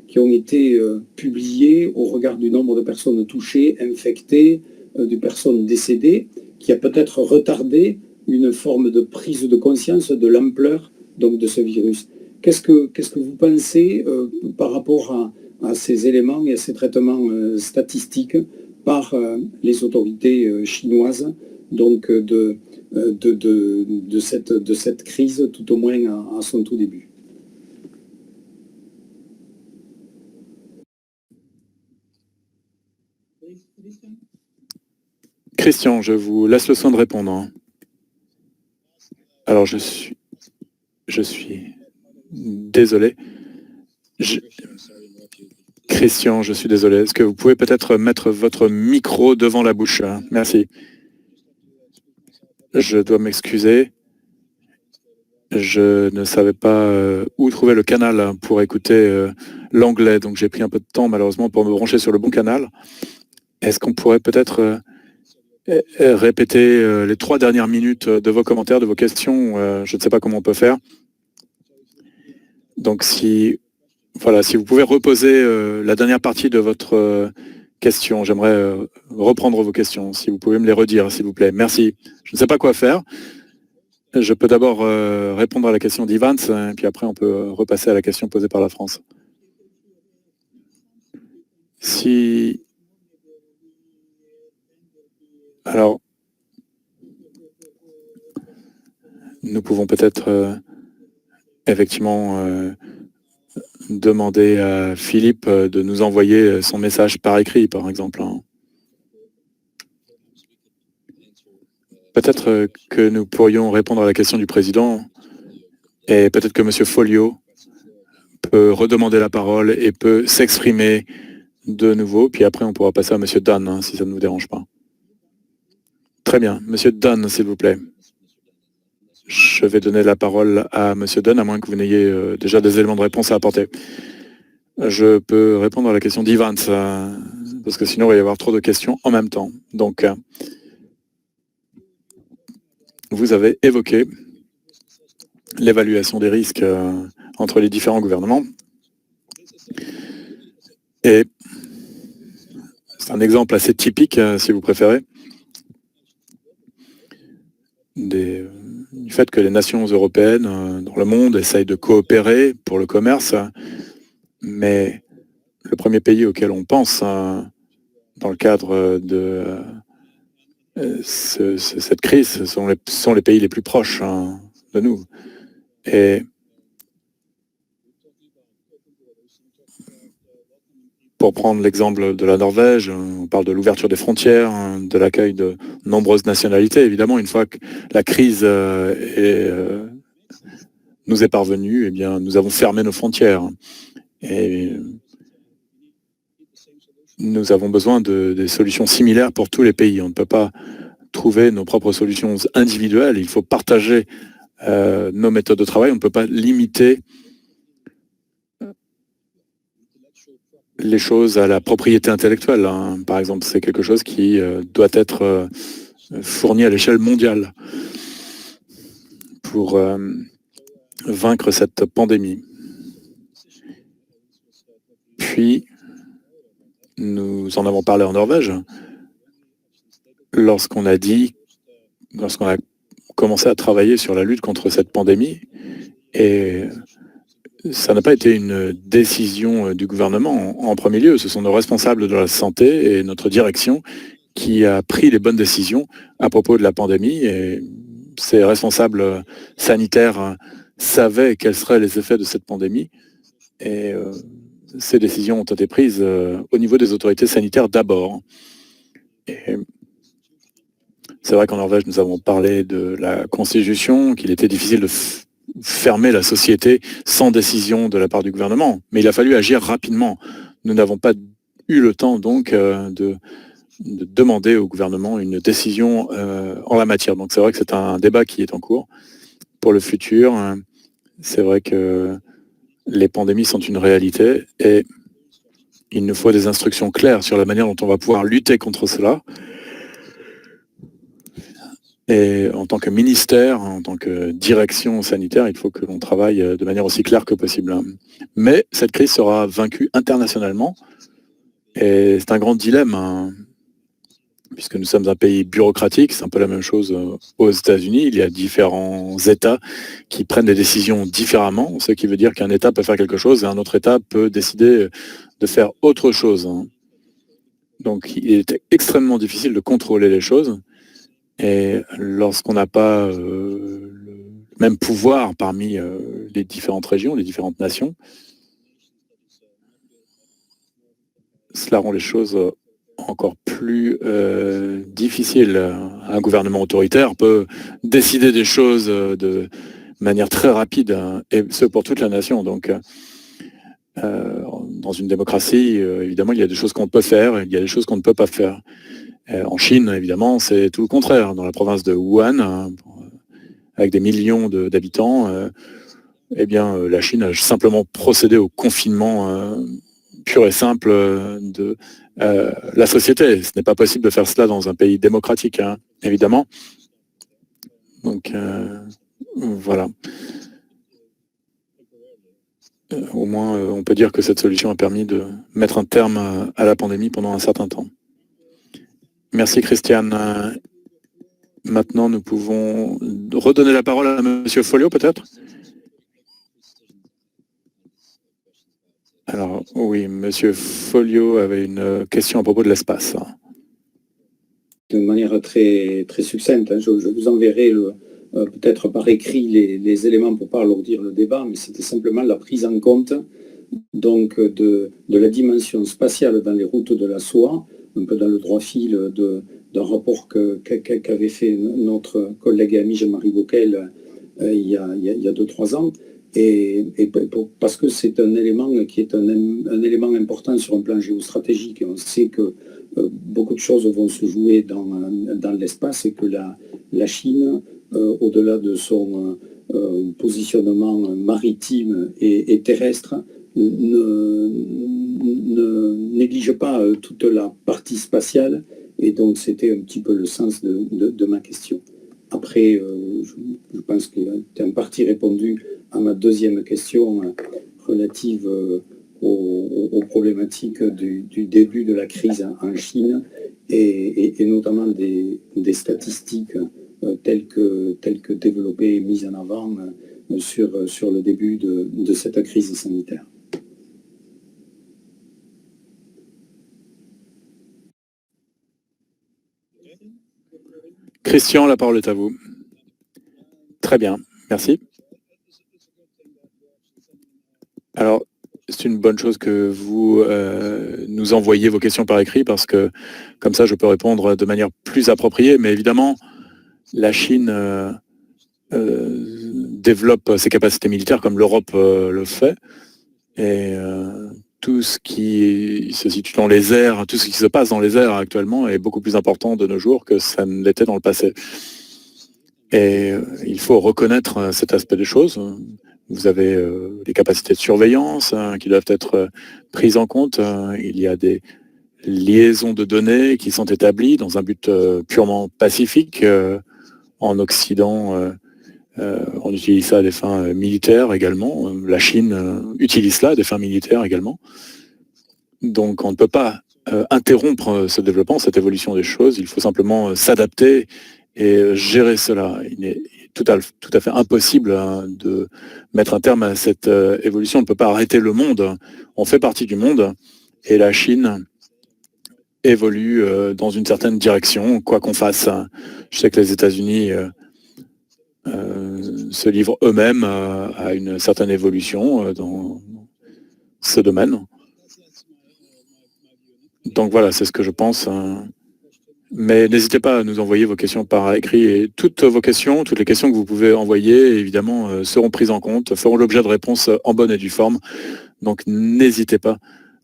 qui ont été publiées au regard du nombre de personnes touchées, infectées, de personnes décédées, qui a peut-être retardé une forme de prise de conscience de l'ampleur de ce virus. Qu'est-ce que vous pensez par rapport à ces éléments et à ces traitements statistiques par les autorités chinoises de cette crise, tout au moins à son tout début? Christian, je vous laisse le soin de répondre. Alors, je suis désolé. Christian, je suis désolé. Est-ce que vous pouvez peut-être mettre votre micro devant la bouche? Merci. Je dois m'excuser. Je ne savais pas où trouver le canal pour écouter l'anglais, donc j'ai pris un peu de temps malheureusement pour me brancher sur le bon canal. Est-ce qu'on pourrait peut-être répéter les 3 dernières minutes de vos commentaires, de vos questions? Je ne sais pas comment on peut faire. Donc si vous pouvez reposer la dernière partie de votre question, j'aimerais reprendre vos questions. Si vous pouvez me les redire, s'il vous plaît. Merci. Je ne sais pas quoi faire. Je peux d'abord répondre à la question d'Ivans, et puis après on peut repasser à la question posée par la France. Alors, nous pouvons peut-être effectivement demander à Philippe de nous envoyer son message par écrit, par exemple. Peut-être que nous pourrions répondre à la question du président et peut-être que M. Folliot peut redemander la parole et peut s'exprimer de nouveau, puis après on pourra passer à M. Dunn, si ça ne vous dérange pas. Très bien. M. Dunn, s'il vous plaît. Je vais donner la parole à M. Dunn, à moins que vous n'ayez déjà des éléments de réponse à apporter. Je peux répondre à la question d'Ivans, parce que sinon il va y avoir trop de questions en même temps. Donc, vous avez évoqué l'évaluation des risques entre les différents gouvernements. Et c'est un exemple assez typique, si vous préférez, du fait que les nations européennes dans le monde essayent de coopérer pour le commerce, mais le premier pays auquel on pense dans le cadre de cette crise, ce sont les pays les plus proches de nous. Et pour prendre l'exemple de la Norvège, on parle de l'ouverture des frontières, de l'accueil de nombreuses nationalités. Évidemment, une fois que la crise nous est parvenue, eh bien, nous avons fermé nos frontières. Et nous avons besoin des solutions similaires pour tous les pays. On ne peut pas trouver nos propres solutions individuelles. Il faut partager nos méthodes de travail. On ne peut pas limiter les choses à la propriété intellectuelle. Par exemple, c'est quelque chose qui doit être fourni à l'échelle mondiale pour vaincre cette pandémie. Puis, nous en avons parlé en Norvège, lorsqu'on a commencé à travailler sur la lutte contre cette pandémie, et ça n'a pas été une décision du gouvernement en premier lieu, ce sont nos responsables de la santé et notre direction qui a pris les bonnes décisions à propos de la pandémie et ses responsables sanitaires savaient quels seraient les effets de cette pandémie et ces décisions ont été prises au niveau des autorités sanitaires d'abord. Et c'est vrai qu'en Norvège, nous avons parlé de la Constitution, qu'il était difficile de fermer la société sans décision de la part du gouvernement, mais il a fallu agir rapidement. Nous n'avons pas eu le temps donc de demander au gouvernement une décision en la matière. Donc c'est vrai que c'est un débat qui est en cours. Pour le futur, c'est vrai que les pandémies sont une réalité et il nous faut des instructions claires sur la manière dont on va pouvoir lutter contre cela. Et en tant que ministère, en tant que direction sanitaire, il faut que l'on travaille de manière aussi claire que possible. Mais cette crise sera vaincue internationalement et c'est un grand dilemme, puisque nous sommes un pays bureaucratique, c'est un peu la même chose aux États-Unis. Il y a différents États qui prennent des décisions différemment, ce qui veut dire qu'un État peut faire quelque chose et un autre État peut décider de faire autre chose. Donc il est extrêmement difficile de contrôler les choses. Et lorsqu'on n'a pas le même pouvoir parmi les différentes régions, les différentes nations, cela rend les choses encore plus difficiles. Un gouvernement autoritaire peut décider des choses de manière très rapide, et ce pour toute la nation. Donc, dans une démocratie, évidemment, il y a des choses qu'on peut faire, et il y a des choses qu'on ne peut pas faire. En Chine, évidemment, c'est tout le contraire. Dans la province de Wuhan, avec des millions d'habitants, la Chine a simplement procédé au confinement pur et simple de la société. Ce n'est pas possible de faire cela dans un pays démocratique, évidemment. Donc, voilà. Au moins, on peut dire que cette solution a permis de mettre un terme à la pandémie pendant un certain temps. Merci Christiane. Maintenant, nous pouvons redonner la parole à Monsieur Folliot, peut-être? Alors, oui, Monsieur Folliot avait une question à propos de l'espace. De manière très, très succincte, je vous enverrai peut-être par écrit les éléments pour ne pas alourdir le débat, mais c'était simplement la prise en compte donc, de la dimension spatiale dans les routes de la soie, un peu dans le droit fil d'un rapport qu'avait fait notre collègue et ami Jean-Marie Bockel il y a 2-3 ans, parce que c'est un élément qui est un élément important sur un plan géostratégique. Et on sait que beaucoup de choses vont se jouer dans l'espace et que la Chine, au-delà de son positionnement maritime et terrestre, ne néglige pas toute la partie spatiale, et donc c'était un petit peu le sens de ma question. Après, je pense qu'il a en partie répondu à ma deuxième question relative aux problématiques du début de la crise en Chine et notamment des statistiques telles que développées et mises en avant sur le début de cette crise sanitaire. Christian, la parole est à vous. Très bien, merci. Alors, c'est une bonne chose que vous nous envoyiez vos questions par écrit parce que comme ça, je peux répondre de manière plus appropriée. Mais évidemment, la Chine développe ses capacités militaires comme l'Europe le fait. Et tout ce qui se situe dans les airs, tout ce qui se passe dans les airs actuellement est beaucoup plus important de nos jours que ça ne l'était dans le passé. Et il faut reconnaître cet aspect des choses. Vous avez des capacités de surveillance qui doivent être prises en compte. Il y a des liaisons de données qui sont établies dans un but purement pacifique. En Occident, on utilise ça à des fins militaires également. La Chine utilise cela à des fins militaires également. Donc on ne peut pas interrompre ce développement, cette évolution des choses. Il faut simplement s'adapter et gérer cela. Il est tout à fait impossible de mettre un terme à cette évolution. On ne peut pas arrêter le monde. On fait partie du monde et la Chine évolue dans une certaine direction, quoi qu'on fasse. Je sais que les États-Unis se livrent eux-mêmes à une certaine évolution dans ce domaine. Donc voilà, c'est ce que je pense. Mais n'hésitez pas à nous envoyer vos questions par écrit et toutes vos questions, toutes les questions que vous pouvez envoyer, évidemment, seront prises en compte, feront l'objet de réponses en bonne et due forme. Donc n'hésitez pas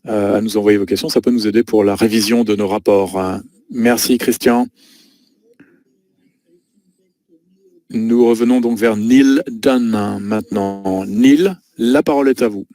à nous envoyer vos questions, ça peut nous aider pour la révision de nos rapports. Merci Christian. Nous revenons donc vers Neil Dunn maintenant. Neil, la parole est à vous.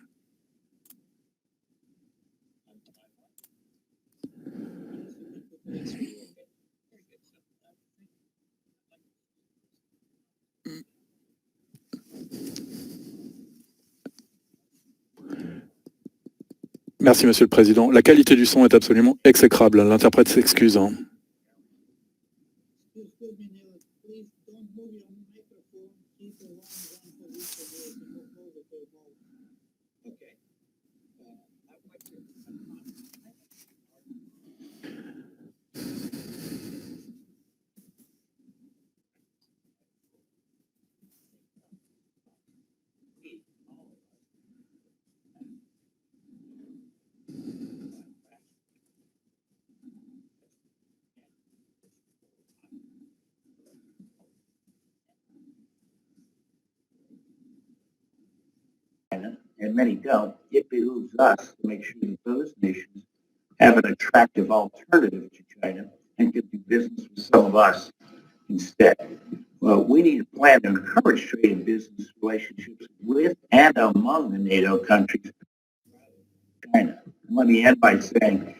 Merci Monsieur le Président. La qualité du son est absolument exécrable. L'interprète s'excuse. And many don't, it behooves us to make sure that those nations have an attractive alternative to China and can do business with some of us instead. Well, we need a plan to encourage trade and business relationships with and among the NATO countries. China. And let me end by saying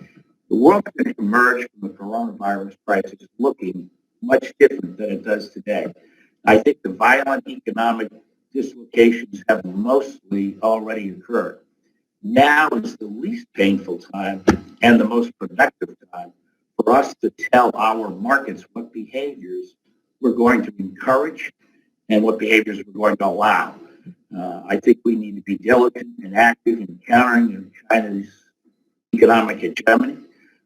the world's going to emerge from the coronavirus crisis looking much different than it does today. I think the violent economic dislocations have mostly already occurred. Now is the least painful time and the most productive time for us to tell our markets what behaviors we're going to encourage and what behaviors we're going to allow. I think we need to be diligent and active in countering China's economic hegemony.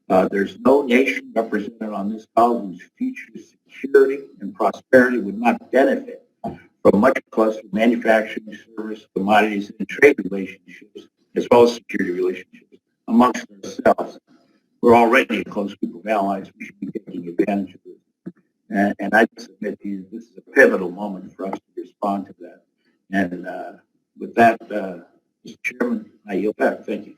There's no nation represented on this call whose future security and prosperity would not benefit from much closer manufacturing, service, commodities, and trade relationships, as well as security relationships amongst ourselves. We're already a close group of allies. We should be taking advantage of this. And I submit to you, this is a pivotal moment for us to respond to that. And with that, Mr. Chairman, I yield back. Thank you.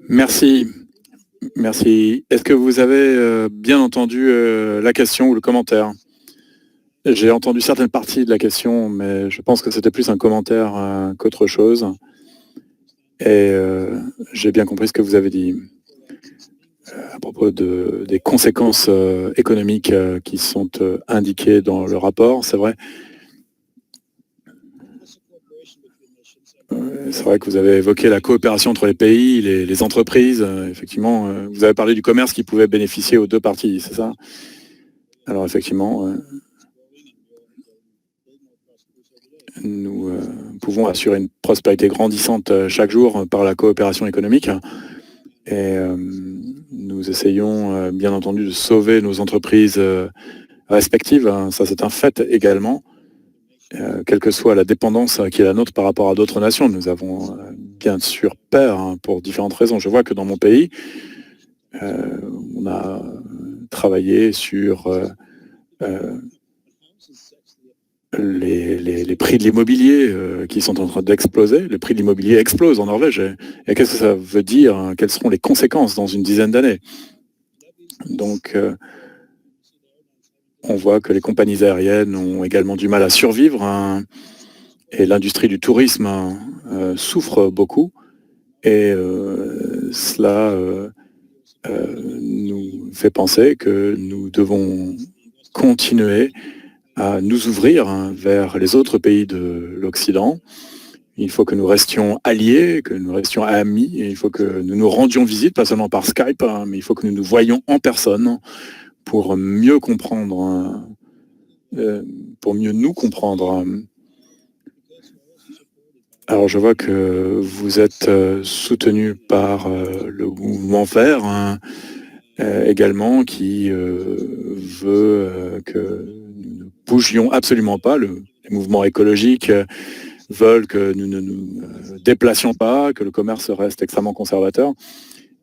Merci. Merci. Est-ce que vous avez bien entendu la question ou le commentaire? J'ai entendu certaines parties de la question, mais je pense que c'était plus un commentaire qu'autre chose. Et j'ai bien compris ce que vous avez dit à propos des conséquences économiques qui sont indiquées dans le rapport. C'est vrai. C'est vrai que vous avez évoqué la coopération entre les pays, les entreprises. Effectivement, vous avez parlé du commerce qui pouvait bénéficier aux deux parties, c'est ça? Alors effectivement, nous pouvons assurer une prospérité grandissante chaque jour par la coopération économique. Et nous essayons bien entendu de sauver nos entreprises respectives. Ça, c'est un fait également. Quelle que soit la dépendance qui est la nôtre par rapport à d'autres nations. Nous avons bien sûr peur pour différentes raisons. Je vois que dans mon pays, on a travaillé sur les prix de l'immobilier qui sont en train d'exploser. Le prix de l'immobilier explose en Norvège. Et qu'est-ce que ça veut dire? Quelles seront les conséquences dans une dizaine d'années? Donc, on voit que les compagnies aériennes ont également du mal à survivre et l'industrie du tourisme souffre beaucoup. Et cela nous fait penser que nous devons continuer à nous ouvrir vers les autres pays de l'Occident. Il faut que nous restions alliés, que nous restions amis. Et il faut que nous nous rendions visite, pas seulement par Skype, mais il faut que nous nous voyions en personne pour mieux comprendre, pour mieux nous comprendre. Alors, je vois que vous êtes soutenu par le mouvement vert hein, également, qui veut que nous ne bougions absolument pas. Les mouvements écologiques veulent que nous ne nous déplacions pas, que le commerce reste extrêmement conservateur.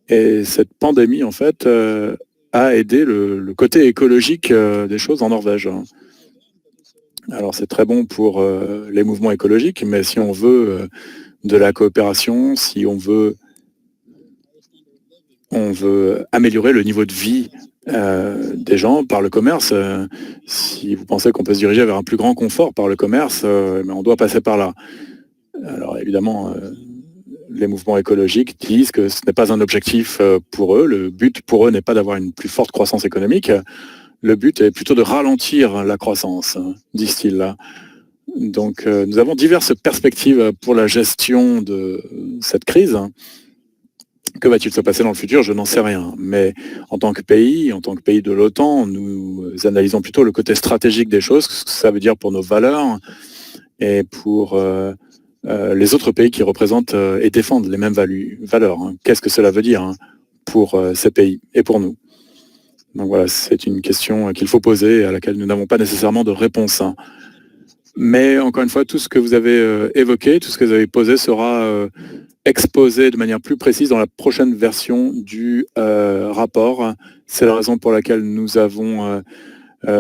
Et cette pandémie, en fait, a aidé le côté écologique des choses en Norvège. Alors, c'est très bon pour les mouvements écologiques, mais si on veut de la coopération, si on veut améliorer le niveau de vie des gens par le commerce. Si vous pensez qu'on peut se diriger vers un plus grand confort par le commerce, mais on doit passer par là. Alors évidemment, les mouvements écologiques disent que ce n'est pas un objectif pour eux. Le but pour eux n'est pas d'avoir une plus forte croissance économique. Le but est plutôt de ralentir la croissance, disent-ils là. Donc nous avons diverses perspectives pour la gestion de cette crise. Que va-t-il se passer dans le futur? Je n'en sais rien. Mais en tant que pays de l'OTAN, nous analysons plutôt le côté stratégique des choses, ce que ça veut dire pour nos valeurs et pour les autres pays qui représentent et défendent les mêmes valeurs. Hein. Qu'est-ce que cela veut dire pour ces pays et pour nous? Donc voilà, c'est une question qu'il faut poser et à laquelle nous n'avons pas nécessairement de réponse. Hein. Mais encore une fois, tout ce que vous avez évoqué, tout ce que vous avez posé sera exposé de manière plus précise dans la prochaine version du rapport. C'est la raison pour laquelle nous avons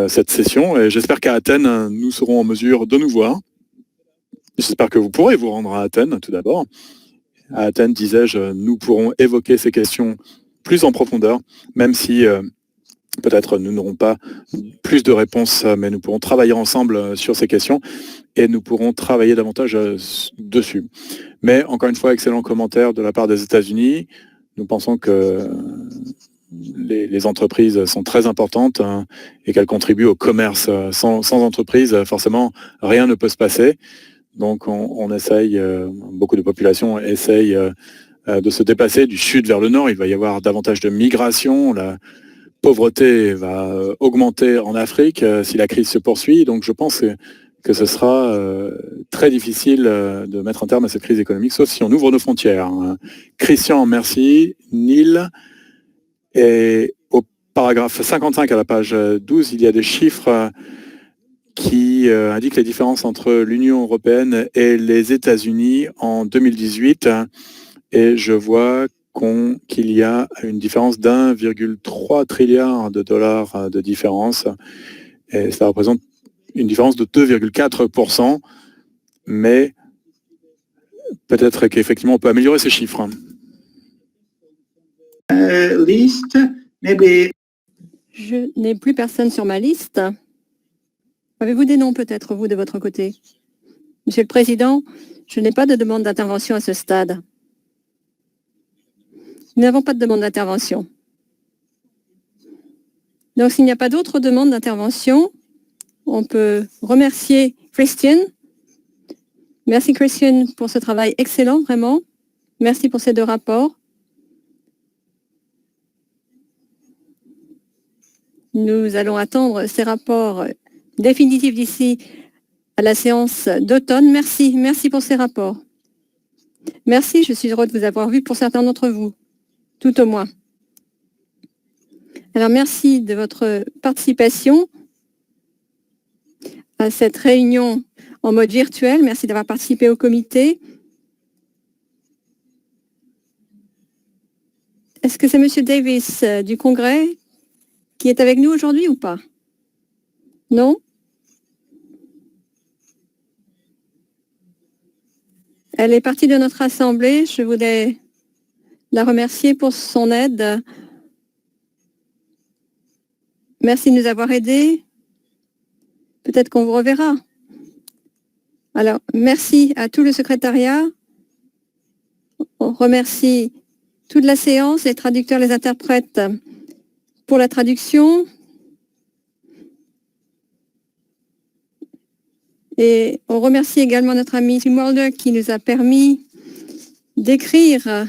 cette session et j'espère qu'à Athènes, nous serons en mesure de nous voir. J'espère que vous pourrez vous rendre à Athènes tout d'abord. À Athènes, disais-je, nous pourrons évoquer ces questions plus en profondeur, même si peut-être nous n'aurons pas plus de réponses, mais nous pourrons travailler ensemble sur ces questions et nous pourrons travailler davantage dessus. Mais encore une fois, excellent commentaire de la part des États-Unis. Nous pensons que les entreprises sont très importantes et qu'elles contribuent au commerce. Sans entreprise, forcément, rien ne peut se passer. Donc on essaye, beaucoup de populations essayent de se déplacer du sud vers le nord. Il va y avoir davantage de migration. La pauvreté va augmenter en Afrique si la crise se poursuit. Donc je pense que ce sera très difficile de mettre un terme à cette crise économique, sauf si on ouvre nos frontières. Christian, merci. Neil. Et au paragraphe 55 à la page 12, il y a des chiffres qui indiquent les différences entre l'Union européenne et les États-Unis en 2018. Et je vois qu'il y a une différence d'1,3 trilliard de dollars de différence. Et ça représente une différence de 2,4%. Mais peut-être qu'effectivement, on peut améliorer ces chiffres. Liste, maybe. Je n'ai plus personne sur ma liste. Avez-vous des noms peut-être, vous, de votre côté? Monsieur le Président, je n'ai pas de demande d'intervention à ce stade. Nous n'avons pas de demande d'intervention. Donc, s'il n'y a pas d'autres demandes d'intervention, on peut remercier Christian. Merci Christian pour ce travail excellent, vraiment. Merci pour ces 2 rapports. Nous allons attendre ces rapports définitifs d'ici à la séance d'automne. Merci pour ces rapports. Merci, je suis heureux de vous avoir vu pour certains d'entre vous, tout au moins. Alors, merci de votre participation à cette réunion en mode virtuel. Merci d'avoir participé au comité. Est-ce que c'est M. Davis du Congrès qui est avec nous aujourd'hui ou pas? Non? Elle est partie de notre assemblée. Je voudrais la remercier pour son aide. Merci de nous avoir aidés. Peut-être qu'on vous reverra. Alors, merci à tout le secrétariat. On remercie toute la séance, les traducteurs, les interprètes pour la traduction. Et on remercie également notre ami Tim Mulder qui nous a permis d'écrire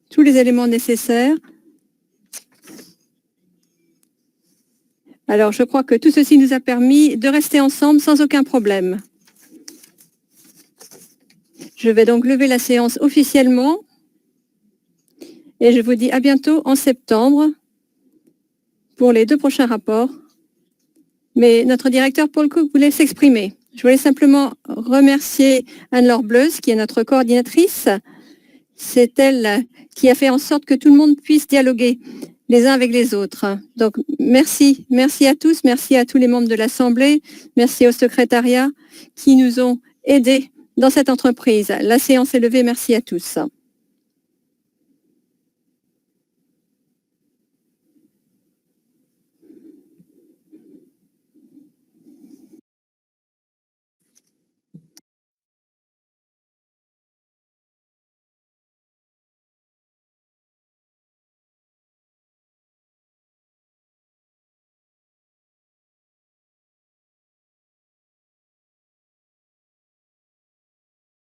tous les éléments nécessaires. Alors, je crois que tout ceci nous a permis de rester ensemble sans aucun problème. Je vais donc lever la séance officiellement et je vous dis à bientôt en septembre pour les 2 prochains rapports. Mais notre directeur Paul Cook voulait s'exprimer. Je voulais simplement remercier Anne-Laure Bleuse, qui est notre coordinatrice. C'est elle qui a fait en sorte que tout le monde puisse dialoguer les uns avec les autres. Donc, merci. Merci à tous. Merci à tous les membres de l'Assemblée. Merci au secrétariat qui nous ont aidés dans cette entreprise. La séance est levée. Merci à tous.